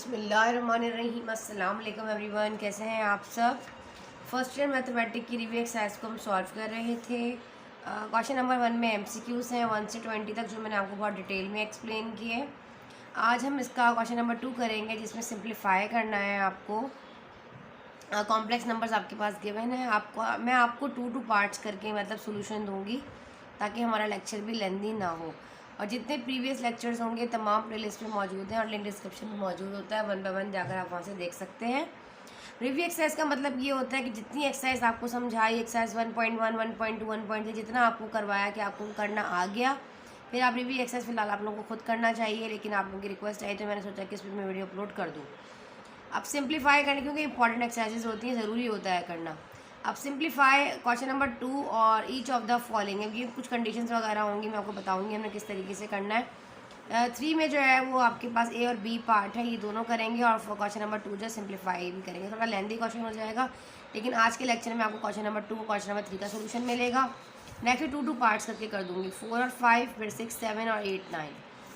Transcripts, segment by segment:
बिस्मिल्लाहिर्रहमानिर्रहीम। अस्सलाम वालेकुम एवरीवन, कैसे हैं आप सब। फर्स्ट ईयर मैथमेटिक्स की रिव्यू एक्सरसाइज को हम सॉल्व कर रहे थे। क्वेश्चन नंबर 1 में MCQs हैं 1 से 20 तक, जो मैंने आपको बहुत डिटेल में एक्सप्लेन किए। आज हम इसका क्वेश्चन नंबर 2 करेंगे, जिसमें सिंप्लीफाई करना है आपको। कॉम्प्लेक्स नंबर्स आपके पास गिवन है, मैं आपको 2 पार्ट्स करके मतलब सोल्यूशन दूंगी, ताकि हमारा लेक्चर भी लेंदी ना हो। और जितने प्रीवियस लेक्चर्स होंगे तमाम प्लेलिस्ट में मौजूद हैं और लिंक डिस्क्रिप्शन में मौजूद होता है। 1 बाय 1 जाकर आप वहाँ से देख सकते हैं। रिव्यू एक्सरसाइज का मतलब ये होता है कि जितनी एक्सरसाइज आपको समझाई, एक्सरसाइज 1.1, 1.2, 1.3, जितना आपको करवाया कि आपको करना आ गया, फिर आप रिव्यू एक्सरसाइज फिलहाल आप लोगों को खुद करना चाहिए, लेकिन आप लोगों की रिक्वेस्ट आई तो मैंने सोचा कि इस पर मैं वीडियो अपलोड कर दूँ। अब सिंप्लीफाई करने, क्योंकि इंपॉर्टेंट एक्सरसाइजेज होती हैं, ज़रूरी होता है करना। अब सिंप्लीफाई क्वेश्चन नंबर 2 और ईच ऑफ द फॉलोइंग, ये कुछ कंडीशंस वगैरह होंगी, मैं आपको बताऊंगी हमने किस तरीके से करना है। 3 में जो है वो आपके पास A और B पार्ट है, ये दोनों करेंगे, और क्वेश्चन नंबर 2 जो सिंप्लीफाई भी करेंगे। थोड़ा लेंदी क्वेश्चन हो जाएगा, लेकिन आज के लेक्चर में आपको क्वेश्चन नंबर 2 और क्वेश्चन नंबर 3 का सोल्यूशन मिलेगा। नेक्स्ट 2 पार्ट्स करके कर दूँगी, 4 और 5, फिर 6, 7 और 8, 9,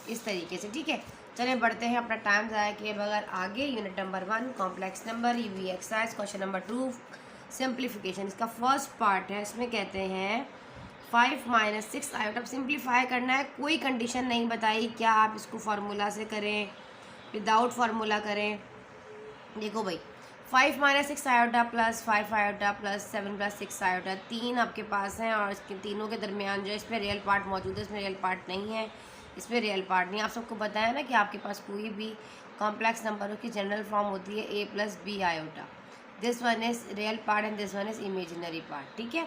इस तरीके से। ठीक है, चलिए बढ़ते हैं, अपना टाइम ज़ाया किए बगैर आगे। Unit number 1 complex number, review exercise, question number 2 simplification. इसका फर्स्ट पार्ट है, इसमें कहते हैं 5 - 6 आयोटा। सिंप्लीफाई करना है, कोई कंडीशन नहीं बताई, क्या आप इसको फार्मूला से करें, विदाउट फार्मूला करें। देखो भाई, 5 - 6 iota plus 5 iota plus 7 + 6 iota, 3 आपके पास हैं, और इसके तीनों के दरमियान जो इसमें रियल पार्ट मौजूद है, इसमें रियल पार्ट नहीं है, इसमें रियल पार्ट नहीं। आप सबको बताया ना कि आपके पास कोई भी कॉम्प्लेक्स नंबरों की जनरल फॉर्म होती है A + B iota. This one is real part and this one is imaginary part. ठीक है,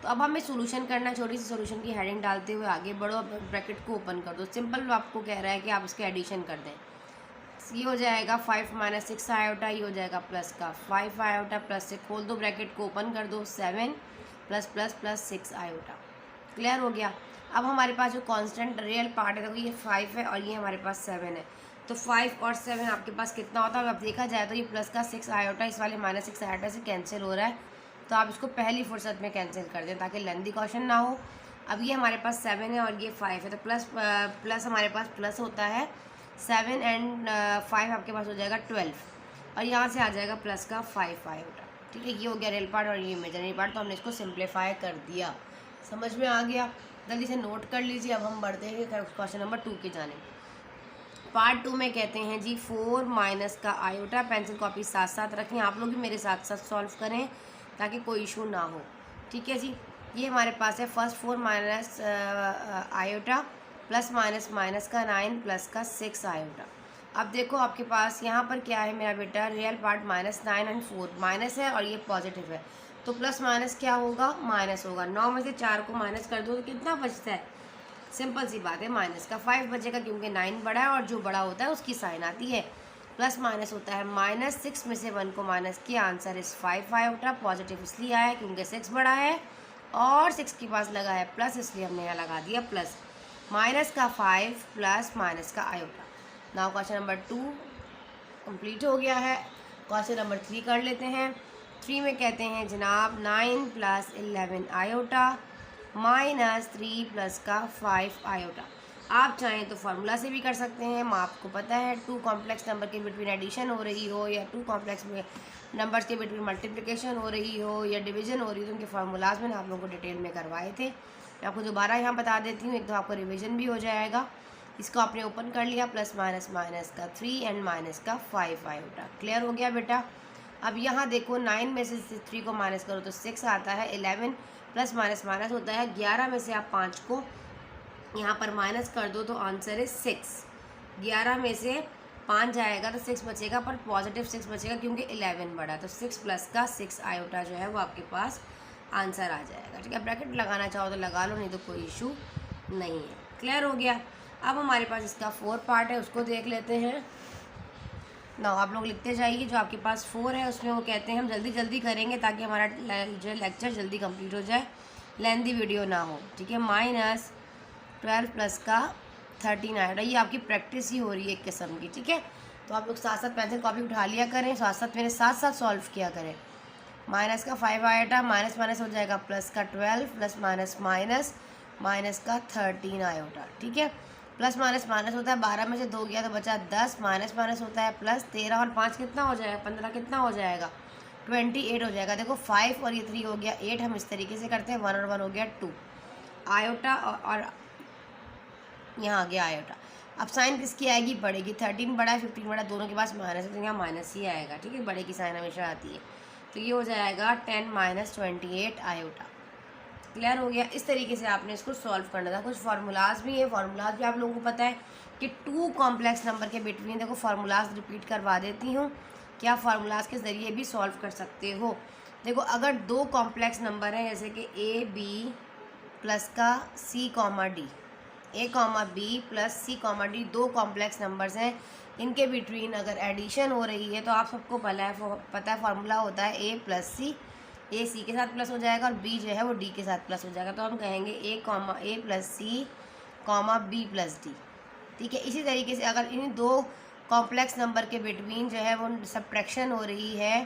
तो अब हमें सोल्यूशन करना है। छोटी सी सोल्यूशन की हेडिंग डालते हुए आगे बढ़ो, ब्रैकेट को ओपन कर दो। सिंपल आपको कह रहा है कि आप इसके एडिशन कर दें। ये हो जाएगा 5 - 6 आयोटा, ये हो जाएगा प्लस का 5 आयोटा प्लस से खोल दो, ब्रैकेट को ओपन कर दो, 7 + 6 आयोटा। क्लियर हो गया। अब हमारे पास जो कांस्टेंट रियल पार्ट है, देखो ये 5 है और ये हमारे पास 7 है, तो 5 और 7 आपके पास कितना होता है। अब देखा जाए तो ये प्लस का 6 आयोटा इस वाले -6 आयोटा से कैंसिल हो रहा है, तो आप इसको पहली फुर्सत में कैंसिल कर दें ताकि लेंदी क्वेश्चन ना हो। अब ये हमारे पास 7 है और ये 5 है, तो प्लस हमारे पास प्लस होता है 7 एंड 5 आपके पास हो जाएगा 12, और यहाँ से आ जाएगा प्लस का 5 आयोटा। ठीक है, ये हो गया रियल पार्ट और ये इमेजिनरी पार्ट, तो हमने इसको सिंप्लीफाई कर दिया। समझ में आ गया, जल्दी से नोट कर लीजिए। अब हम बढ़ते हैं क्वेश्चन नंबर 2 की जानिब। पार्ट 2 में कहते हैं जी 4 माइनस का आयोटा। पेंसिल कॉपी साथ साथ रखें, आप लोग भी मेरे साथ साथ सॉल्व करें ताकि कोई इशू ना हो। ठीक है जी, ये हमारे पास है first 4 minus iota plus minus का 9 प्लस का 6 आयोटा। अब देखो आपके पास यहाँ पर क्या है मेरा बेटा, रियल पार्ट -9 एंड 4 माइनस है और ये पॉजिटिव है, तो प्लस माइनस क्या होगा, माइनस होगा। 9 में से 4 को माइनस कर दो तो कितना बचता है, सिंपल सी बात है, माइनस का 5 बचेगा, क्योंकि 9 बड़ा है और जो बड़ा होता है उसकी साइन आती है। प्लस माइनस होता है -6 में से 1 को माइनस किया, आंसर इस 5 आयोटा। पॉजिटिव इसलिए आया क्योंकि 6 बड़ा है और 6 के पास लगा है प्लस, इसलिए हमने यहाँ लगा दिया प्लस। माइनस का 5 प्लस माइनस का iota. Now question number 2 complete हो गया है। क्वेश्चन नंबर 3 कर लेते हैं। 3 में कहते हैं जनाब 9 + 11 आयोटा -3 प्लस का 5 आयोटा। आप चाहें तो फार्मूला से भी कर सकते हैं, आपको पता है 2 कॉम्प्लेक्स नंबर के बिटवीन एडिशन हो रही हो, या 2 कॉम्प्लेक्स नंबर्स के बिटवीन मल्टीप्लिकेशन हो रही हो, या डिवीजन हो रही हो, तो उनके फार्मूलाज मैंने आप लोगों को डिटेल में करवाए थे। मैं आपको दोबारा यहाँ बता देती हूँ, एक तो आपको रिविजन भी हो जाएगा। इसको आपने ओपन कर लिया, प्लस माइनस का 3 एंड माइनस का 5 आयोटा। क्लियर हो गया बेटा। अब यहाँ देखो 9 में से 3 को माइनस करो तो 6 आता है, 11 प्लस माइनस होता है 11 में से आप 5 को यहाँ पर माइनस कर दो तो आंसर है 6। 11 में से 5 जाएगा तो 6 बचेगा, पर पॉजिटिव 6 बचेगा क्योंकि 11 बड़ा, तो 6 प्लस का 6 आयोटा जो है वो आपके पास आंसर आ जाएगा। ठीक है, ब्रैकेट लगाना चाहो तो लगा लो, नहीं तो कोई इशू नहीं है। क्लियर हो गया। अब हमारे पास इसका 4 पार्ट है, उसको देख लेते हैं ना। आप लोग लिखते जाइए, जो आपके पास 4 है उसमें वो कहते हैं हम जल्दी जल्दी करेंगे ताकि हमारा जो लेक्चर जल्दी कंप्लीट हो जाए, लेंदी वीडियो ना हो। ठीक है, -12 प्लस का 13 आयोटा। ये आपकी प्रैक्टिस ही हो रही है एक किस्म की। ठीक है, तो आप लोग साथ साथ पेंसिल कॉपी उठा लिया करें, साथ साथ मेरे साथ साथ सॉल्व किया करें। माइनस का 5 आयोटा माइनस हो जाएगा प्लस का 12 प्लस माइनस का 13 आयोटा। ठीक है, प्लस माइनस माइनस होता है, 12 में से 2 गया तो बचा 10, माइनस माइनस होता है प्लस, 13 और 5 कितना हो जाएगा, 15 कितना हो जाएगा, 28 हो जाएगा। देखो 5 और ये 3 हो गया 8, हम इस तरीके से करते हैं, 1 और 1 हो गया 2, आयोटा और यहाँ आ गया आयोटा। अब साइन किसकी आएगी, बढ़ेगी, 13 बड़ा है 15 बड़ा, दोनों के पास माइनस है तो यहाँ माइनस ही आएगा, ठीक है, बड़े की साइन हमेशा आती है। तो ये हो जाएगा 10 माइनस 28 आयोटा। क्लियर हो गया। इस तरीके से आपने इसको सॉल्व करना था। कुछ फार्मूलाज भी है, फार्मूलाज भी आप लोगों को पता है कि 2 कॉम्प्लेक्स नंबर के बिटवीन, देखो फार्मूलाज रिपीट करवा देती हूँ कि आप फार्मूलाज के ज़रिए भी सॉल्व कर सकते हो। देखो अगर 2 कॉम्प्लेक्स नंबर हैं जैसे कि ए बी प्लस का सी कॉमा डी, ए कॉमा बी प्लस सी कॉमा डी, 2 कॉम्प्लेक्स नंबर्स हैं, इनके बिटवीन अगर एडिशन हो रही है तो आप सबको पता है फार्मूला होता है ए प्लस सी, ए सी के साथ प्लस हो जाएगा और बी जो है वो डी के साथ प्लस हो जाएगा। तो हम कहेंगे ए प्लस सी कॉमा बी प्लस डी, ठीक है। इसी तरीके से अगर इन 2 कॉम्प्लेक्स नंबर के बिटवीन जो है वो सब्ट्रैक्शन हो रही है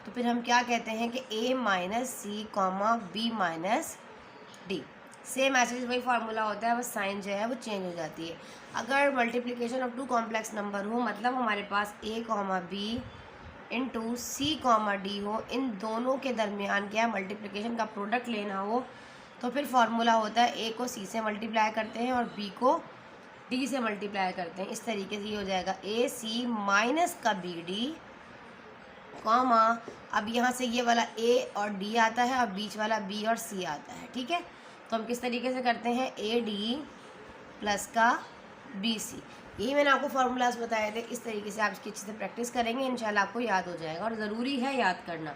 तो फिर हम क्या कहते हैं कि A minus C comma B minus D. Same ऐसे वही फार्मूला होता है, बस साइन जो है वो चेंज हो जाती है। अगर मल्टीप्लिकेशन ऑफ 2 कॉम्प्लेक्स नंबर हो, मतलब हमारे पास ए कॉमा बी इंटू सी कॉमा डी हो, इन दोनों के दरमियान क्या है मल्टीप्लिकेशन का प्रोडक्ट लेना हो, तो फिर फार्मूला होता है ए को सी से मल्टीप्लाई करते हैं और बी को डी से मल्टीप्लाई करते हैं। इस तरीके से ये हो जाएगा ए सी माइनस का बी डी कॉमा, अब यहाँ से ये वाला ए और डी आता है और बीच वाला बी और सी आता है, ठीक है। तो हम किस तरीके से करते हैं, ए डी प्लस का बी सी, यही मैंने आपको फार्मूलाज बताए थे। इस तरीके से आप इसकी अच्छे से प्रैक्टिस करेंगे, इंशाल्लाह आपको याद हो जाएगा और ज़रूरी है याद करना।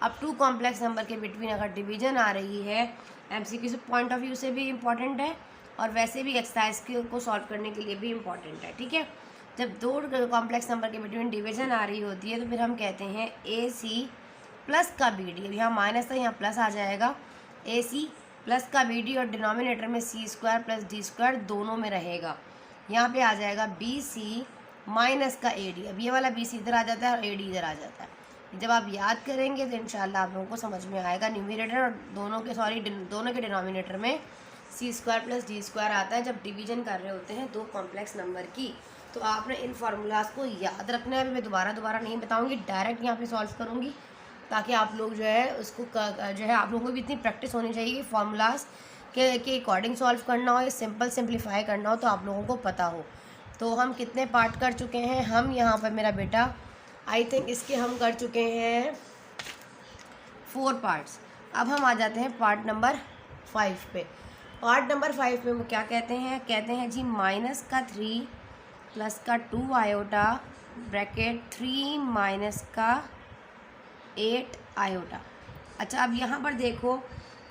अब 2 कॉम्प्लेक्स नंबर के बिटवीन अगर डिवीजन आ रही है, एमसीक्यू से पॉइंट ऑफ व्यू से भी इम्पॉर्टेंट है और वैसे भी एक्सरसाइज को सॉल्व करने के लिए भी इम्पॉर्टेंट है, ठीक है। जब 2 कॉम्प्लेक्स नंबर के बिटवीन डिवीजन आ रही होती है तो फिर हम कहते हैं ए सी प्लस का बी डी, अब यहाँ माइनस था यहाँ प्लस आ जाएगा, ए सी प्लस का बी डी और डिनोमिनेटर में सी स्क्वायर प्लस डी स्क्वायर दोनों में रहेगा, यहाँ पे आ जाएगा बी सी माइनस का ए डी। अब ये वाला बी सी इधर आ जाता है और ए डी इधर आ जाता है। जब आप याद करेंगे तो इंशाल्लाह आप लोगों को समझ में आएगा। न्यूमरेटर और दोनों के डिनोमिनेटर में सी स्क्वायर प्लस डी स्क्वायर आता है जब डिवीजन कर रहे होते हैं 2 कॉम्प्लेक्स नंबर की। तो आपने इन फार्मूलाज को याद रखना है। अभी मैं दोबारा नहीं बताऊँगी, डायरेक्ट यहाँ पर सॉल्व करूँगी ताकि आप लोग जो है उसको जो है आप लोगों को भी इतनी प्रैक्टिस होनी चाहिए कि फार्मूलाज के अकॉर्डिंग सॉल्व करना हो या सिंप्लीफाई करना हो तो आप लोगों को पता हो। तो हम कितने पार्ट कर चुके हैं, हम यहाँ पर मेरा बेटा आई थिंक इसके हम कर चुके हैं 4 पार्ट्स। अब हम आ जाते हैं पार्ट नंबर 5 पे। पार्ट नंबर 5 में वो क्या कहते हैं जी माइनस का 3 प्लस का 2 आयोटा ब्रैकेट 3 माइनस का 8 आयोटा। अच्छा अब यहाँ पर देखो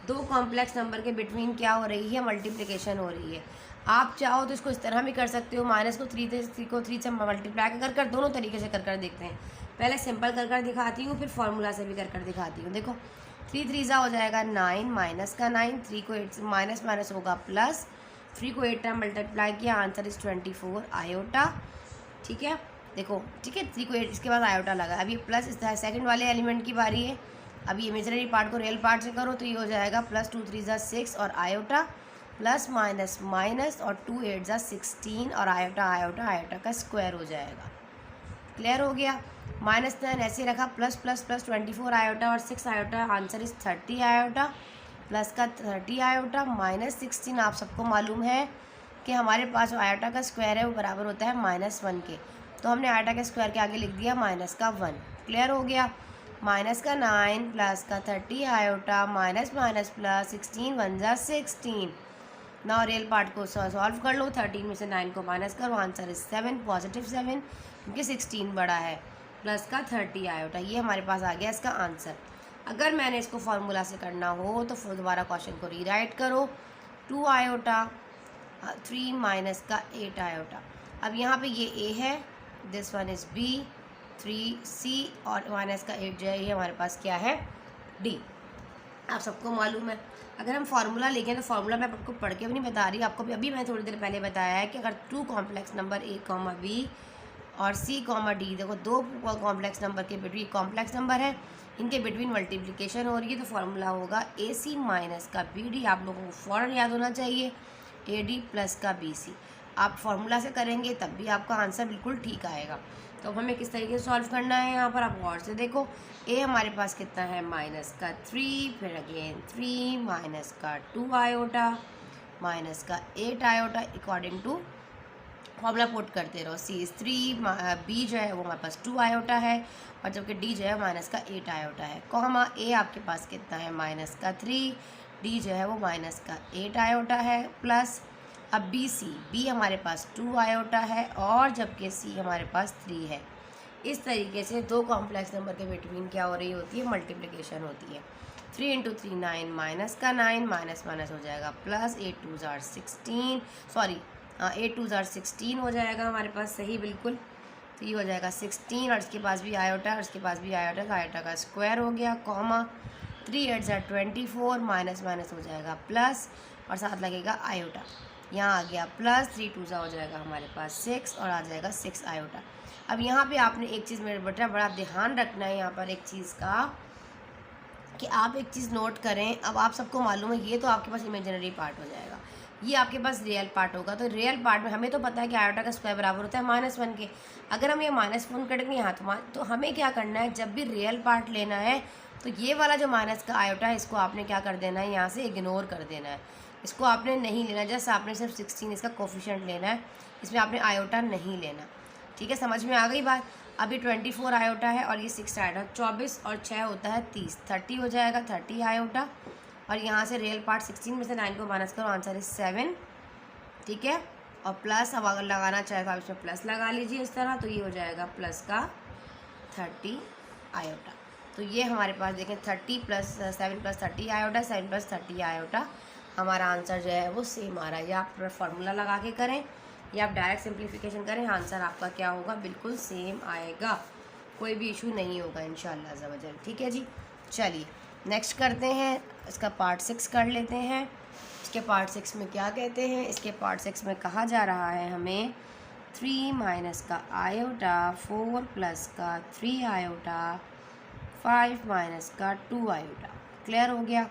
2 कॉम्प्लेक्स नंबर के बिटवीन क्या हो रही है, मल्टीप्लिकेशन हो रही है। आप चाहो तो इसको इस तरह भी कर सकते हो, माइनस को 3 से मल्टीप्लाई कर दोनों तरीके से कर देखते हैं। पहले सिंपल कर दिखाती हूँ, फिर फार्मूला से भी कर दिखाती हूँ। देखो 3 3 हो जाएगा 9 माइनस का 9, 3 को 8 माइनस माइनस होगा प्लस, 3 को 8 टाइम मल्टीप्लाई किया, आंसर इज 24 आयोटा, ठीक है। देखो ठीक है 3 को 8 इसके बाद आयोटा लगा। अब ये प्लस इस सेकंड वाले एलिमेंट की बारी है। अब ये इमेजिनरी पार्ट को रियल पार्ट से करो तो ये हो जाएगा प्लस 2 3 6 और आयोटा प्लस माइनस माइनस और 2 8 16 और आयोटा का स्क्वायर हो जाएगा। क्लियर हो गया। माइनस 9 ऐसे रखा, प्लस प्लस प्लस 24 आयोटा और 6 iota, answer is 30 iota, plus का 30 आयोटा माइनस 16। आप सबको मालूम है कि हमारे पास जो आयोटा का स्क्वायर है वो बराबर होता है -1 के, तो हमने आयोटा के स्क्वायर के आगे लिख दिया माइनस का 1। क्लियर हो गया। माइनस का 9 प्लस का 30 आयोटा माइनस माइनस प्लस 16 1 16। ना रियल पार्ट को सॉल्व कर लो, 13 में से 9 को माइनस करो, आंसर इज 7 पॉजिटिव 7 क्योंकि 16 बड़ा है, प्लस का 30 आयोटा। ये हमारे पास आ गया इसका आंसर। अगर मैंने इसको फार्मूला से करना हो तो फिर दोबारा क्वेश्चन को रीराइट करो, 2 आयोटा 3 माइनस का 8 आयोटा। अब यहाँ पे ये ए है, दिस वन इज़ बी, 3 सी और माइनस का 8 जो है ये हमारे पास क्या है डी। आप सबको मालूम है। अगर हम फार्मूला लिखें तो फार्मूला मैं आपको पढ़ के भी नहीं बता रही, आपको अभी मैंने थोड़ी देर पहले बताया है कि अगर 2 complex number A comma B और सी कॉमा डी, देखो 2 कॉम्प्लेक्स नंबर के बिटवीन कॉम्प्लेक्स नंबर है, इनके बिटवीन मल्टीप्लिकेशन हो रही है तो फार्मूला होगा ए सी माइनस का बी डी। आप लोगों को फ़ौरन याद होना चाहिए ए डी प्लस का बी सी। आप फार्मूला से करेंगे तब भी आपका आंसर बिल्कुल ठीक आएगा। तो अब हमें किस तरीके से सॉल्व करना है, यहाँ पर आप गौर से देखो। ए हमारे पास कितना है -3, फिर अगेन 3 माइनस का 2 आयोटा माइनस का 8 iota according to formula put करते रहो। सी इज़ 3, बी जो है वो हमारे पास 2 आयोटा है और जबकि डी जो है -8 आयोटा है। कॉमा ए आपके पास कितना है -3, डी जो है वो -8 आयोटा है प्लस अब बी हमारे पास 2 आयोटा है और जबकि सी हमारे पास 3 है। इस तरीके से दो कॉम्प्लेक्स नंबर के बिटवीन क्या हो रही होती है, मल्टीप्लिकेशन होती है। 3 × 3 9 माइनस का 9 माइनस माइनस हो जाएगा प्लस 8 2 16, सॉरी 8 2 16 हो जाएगा हमारे पास, सही बिल्कुल। तो ये हो जाएगा 16 और इसके पास भी आयोटा और इसके पास भी आयोटा, तो आयोटा का स्क्वायर हो गया, कॉमा 3 8 24 माइनस माइनस हो जाएगा प्लस और साथ लगेगा आयोटा, यहाँ आ गया प्लस 3 2 हो जाएगा हमारे पास 6 और आ जाएगा 6 आयोटा। अब यहाँ पे आपने एक चीज़ मेरे बेटा बड़ा ध्यान रखना है यहाँ पर एक चीज़ का, कि आप एक चीज़ नोट करें। अब आप सबको मालूम है ये तो आपके पास इमेजिनरी पार्ट हो जाएगा, ये आपके पास रियल पार्ट होगा। तो रियल पार्ट में हमें तो पता है कि आयोटा का स्क्वायर बराबर होता है -1 के। अगर हम ये -1 करेंगे यहाँ तो हमें क्या करना है, जब भी रियल पार्ट लेना है तो ये वाला जो माइनस का आयोटा है इसको आपने क्या कर देना है, यहाँ से इग्नोर कर देना है, इसको आपने नहीं लेना। जस्ट आपने सिर्फ 16 इसका कोफिशिएंट लेना है, इसमें आपने आयोटा नहीं लेना। ठीक है, समझ में आ गई बात। अभी 24 आयोटा है और ये 6 आयोटा, 24 और 6 होता है 30, 30 हो जाएगा 30 आयोटा और यहाँ से रियल पार्ट 16 में से 9 को माइनस करो, आंसर इज 7। ठीक है, और प्लस अब अगर लगाना चाहे तो आप इसमें प्लस लगा लीजिए इस तरह, तो ये हो जाएगा प्लस का 30 आयोटा। तो ये हमारे पास देखें 30 + 7 + 30 आयोटा, 7 + 30 आयोटा, हमारा आंसर जो है वो सेम आ रहा है। या आप फार्मूला लगा के करें या आप डायरेक्ट सिंप्लीफिकेशन करें, आंसर आपका क्या होगा, बिल्कुल सेम आएगा, कोई भी इशू नहीं होगा इंशाल्लाह अज़्ज़ा वजल। ठीक है जी, चलिए नेक्स्ट करते हैं, इसका पार्ट 6 कर लेते हैं। इसके पार्ट 6 में क्या कहते हैं, इसके पार्ट 6 में कहा जा रहा है हमें 3 माइनस का आयोटा, 4 प्लस का 3 आयोटा, 5 माइनस का 2 आयोटा। क्लियर हो गया।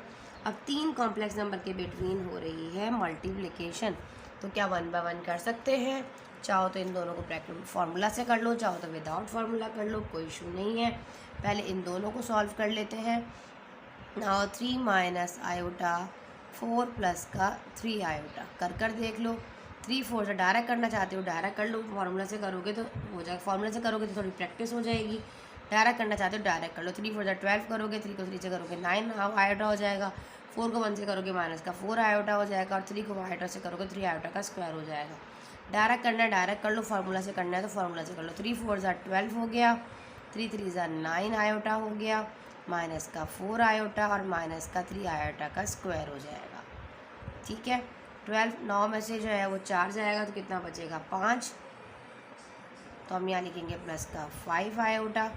अब 3 कॉम्प्लेक्स नंबर के बिटवीन हो रही है मल्टीप्लिकेशन, तो क्या 1 बाय 1 कर सकते हैं। चाहो तो इन दोनों को प्रैक्टिकल फार्मूला से कर लो, चाहो तो विदाउट फार्मूला कर लो, कोई इशू नहीं है। पहले इन दोनों को सॉल्व कर लेते हैं। नाउ 3 माइनस आयोटा, 4 प्लस का 3 आयोटा कर देख लो। 3 4 से डायरेक्ट करना चाहते हो डायरेक्ट कर लो, फार्मूला से करोगे तो हो जाएगा, फार्मूला से करोगे तो थोड़ी प्रैक्टिस हो जाएगी। डायरेक्ट करना चाहते हो डायरेक्ट कर लो। 3 4 12 करोगे, 3 को 3 से करोगे 9 आयोटा हो जाएगा, 4 को 1 से करोगे माइनस का 4 आयोटा हो जाएगा और 3 को आयोटा से करोगे 3 आयोटा का स्क्वायर हो जाएगा। डायरेक्ट करना है डायरेक्ट कर लो, फार्मूला से करना है तो फार्मूला से कर लो। 3 4 12 हो गया, 3 3 9 आयोटा हो गया, माइनस का 4 आयोटा और माइनस का 3 आयोटा का स्क्वायर हो जाएगा। ठीक है, 12 9 में से जो है वो 4 जाएगा तो कितना बचेगा 5, तो हम यहाँ लिखेंगे प्लस का 5 आयोटा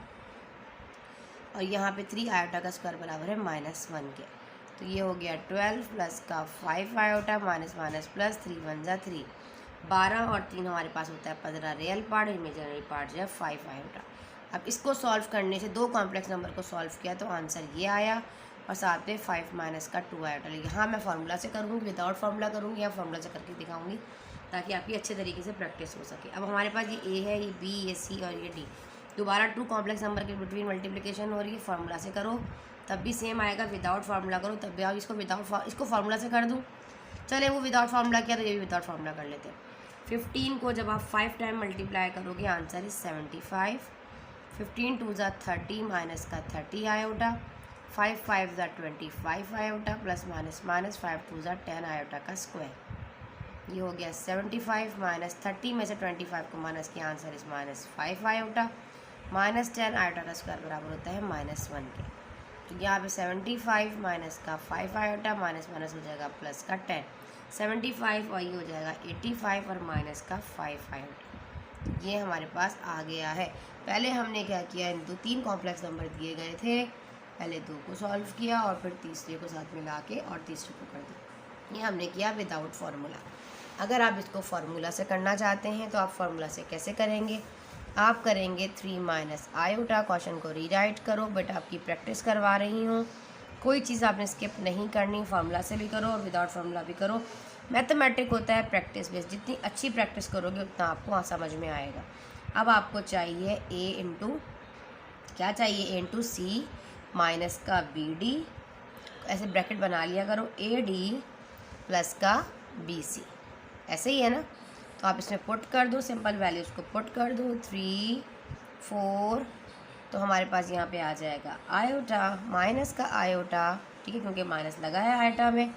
और यहाँ पे 3 आयोटा का स्क्वायर बराबर है -1 के। तो ये हो गया 12 प्लस का 5 आयोटा माइनस माइनस प्लस 3 1 जा 3, 12 और 3 हमारे पास होता है 15 रियल पार्ट, इमेजिनरी पार्ट जो है 5 आयोटा। अब इसको सॉल्व करने से दो कॉम्प्लेक्स नंबर को सॉल्व किया तो आंसर ये आया और साथ में 5 माइनस का 2 आयोटा। लेकिन हाँ, मैं फार्मूला से करूँगी, विदाउट फार्मूला करूँगी या फार्मूला से करके दिखाऊँगी ताकि आपकी अच्छे तरीके से प्रैक्टिस हो सके। अब हमारे पास ये ए है, ये बी, ये सी और ये डी। दोबारा 2 कॉम्प्लेक्स नंबर के बिटवीन मल्टीप्लिकेशन हो रही है, फार्मूला से करो तब भी सेम आएगा, विदाउट फार्मूला करो तब भी। आप इसको फार्मूला से कर दूँ, चले वो विदाउट फार्मूला किया तो ये भी विदाउट फार्मूला कर लेते हैं। 15 को जब आप 5 टाइम मल्टीप्लाई करोगे आंसर इज 75। 15 2 ज़ा 30 माइनस का 30 आयोटा, 5 5 ज़ा 25 आयोटा प्लस माइनस माइनस 5 2 ज़ा 10 आयोटा का स्क्वायर। ये हो गया 75 माइनस 30 में से 25 को माइनस किया, आंसर इज -5 आयोटा, -10 आयोटा का स्क्वायर बराबर होता है -1 के। तो यहाँ पे 75 माइनस का 5 आयोटा माइनस माइनस हो जाएगा प्लस का 10, 75 और ये हो जाएगा 85 और माइनस का 5 आयोटा। ये हमारे पास आ गया है। पहले हमने क्या किया, इन 3 कॉम्प्लेक्स नंबर दिए गए थे, पहले 2 को सॉल्व किया और फिर तीसरे को साथ मिला के और तीसरे को कर दिया। ये हमने किया विदाउट फार्मूला। अगर आप इसको फार्मूला से करना चाहते हैं तो आप फार्मूला से कैसे करेंगे, आप करेंगे 3 माइनस आयोटा। क्वेश्चन को रीराइट करो, बट आपकी प्रैक्टिस करवा रही हूँ, कोई चीज़ आपने स्किप नहीं करनी, फार्मूला से भी करो और विदाउट फार्मूला भी करो। मैथमेटिक होता है प्रैक्टिस बेस्ड, जितनी अच्छी प्रैक्टिस करोगे उतना आपको समझ में आएगा। अब आपको चाहिए ए इंटू क्या चाहिए, ए इंटू सी माइनस का बी डी, ऐसे ब्रैकेट बना लिया करो, ए डी प्लस का बी सी, ऐसे ही है ना। तो आप इसमें पुट कर दो, सिंपल वैल्यूज़ को पुट कर दो, 3 4, तो हमारे पास यहाँ पे आ जाएगा आयोटा माइनस का आयोटा, ठीक है, क्योंकि माइनस लगा है आयोटा में,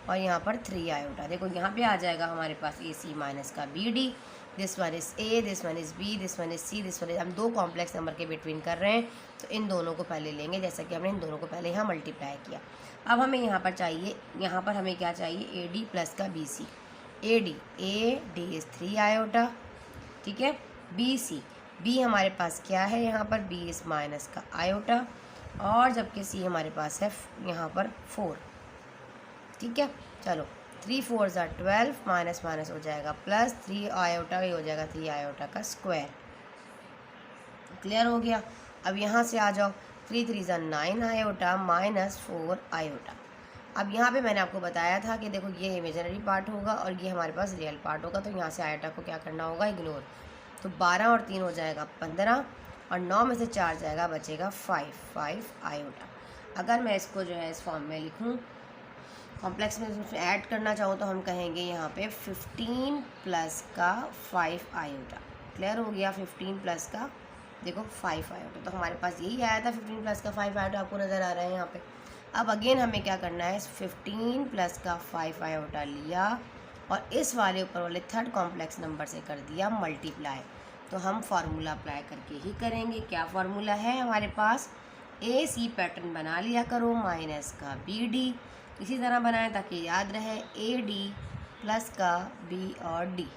और यहाँ पर 3 आयोटा। देखो यहाँ पे आ जाएगा हमारे पास ए सी माइनस का B D, this one is A, this one is B, this one is C, this one is, हम दो कॉम्प्लेक्स नंबर के बिटवीन कर रहे हैं तो इन दोनों को पहले लेंगे, जैसा कि हमने इन दोनों को पहले यहाँ मल्टीप्लाई किया। अब हमें यहाँ पर चाहिए, यहाँ पर हमें क्या चाहिए, ए डी प्लस का B C, A D is 3 iota, ठीक है, बी सी, बी हमारे पास क्या है यहाँ पर, बी इज़ माइनस का आयोटा, और जबकि सी हमारे पास है यहाँ पर 4, ठीक है। चलो 3 4 12, माइनस माइनस हो जाएगा प्लस, 3 आयोटा ही हो जाएगा 3 आयोटा का स्क्वायर, क्लियर हो गया। अब यहाँ से आ जाओ, 3 3 9 आयोटा माइनस 4 आयोटा। अब यहाँ पे मैंने आपको बताया था कि देखो ये इमेजिनरी पार्ट होगा और ये हमारे पास रियल पार्ट होगा, तो यहाँ से आयोटा को क्या करना होगा, इग्नोर। तो 12 और 3 हो जाएगा 15, और 9 में से 4 जाएगा, बचेगा 5 आयोटा। अगर मैं इसको जो है इस फॉर्म में लिखूँ, कॉम्प्लेक्स में उसमें ऐड करना चाहूँ तो हम कहेंगे यहाँ पे 15 प्लस का 5 आयोटा, क्लियर हो गया। 15 प्लस का देखो 5 आयोटा, तो हमारे पास यही आया था 15 प्लस का 5 आयोटा, आपको नज़र आ रहा है यहाँ पे। अब अगेन हमें क्या करना है, 15 प्लस का 5 आयोटा लिया और इस वाले ऊपर वाले थर्ड कॉम्प्लेक्स नंबर से कर दिया मल्टीप्लाई। तो हम फार्मूला अप्लाई करके ही करेंगे। क्या फार्मूला है हमारे पास, ए सी पैटर्न बना लिया करो, माइनस का बी डी, इसी तरह बनाएं ताकि याद रहे, ए डी प्लस का बी और डी।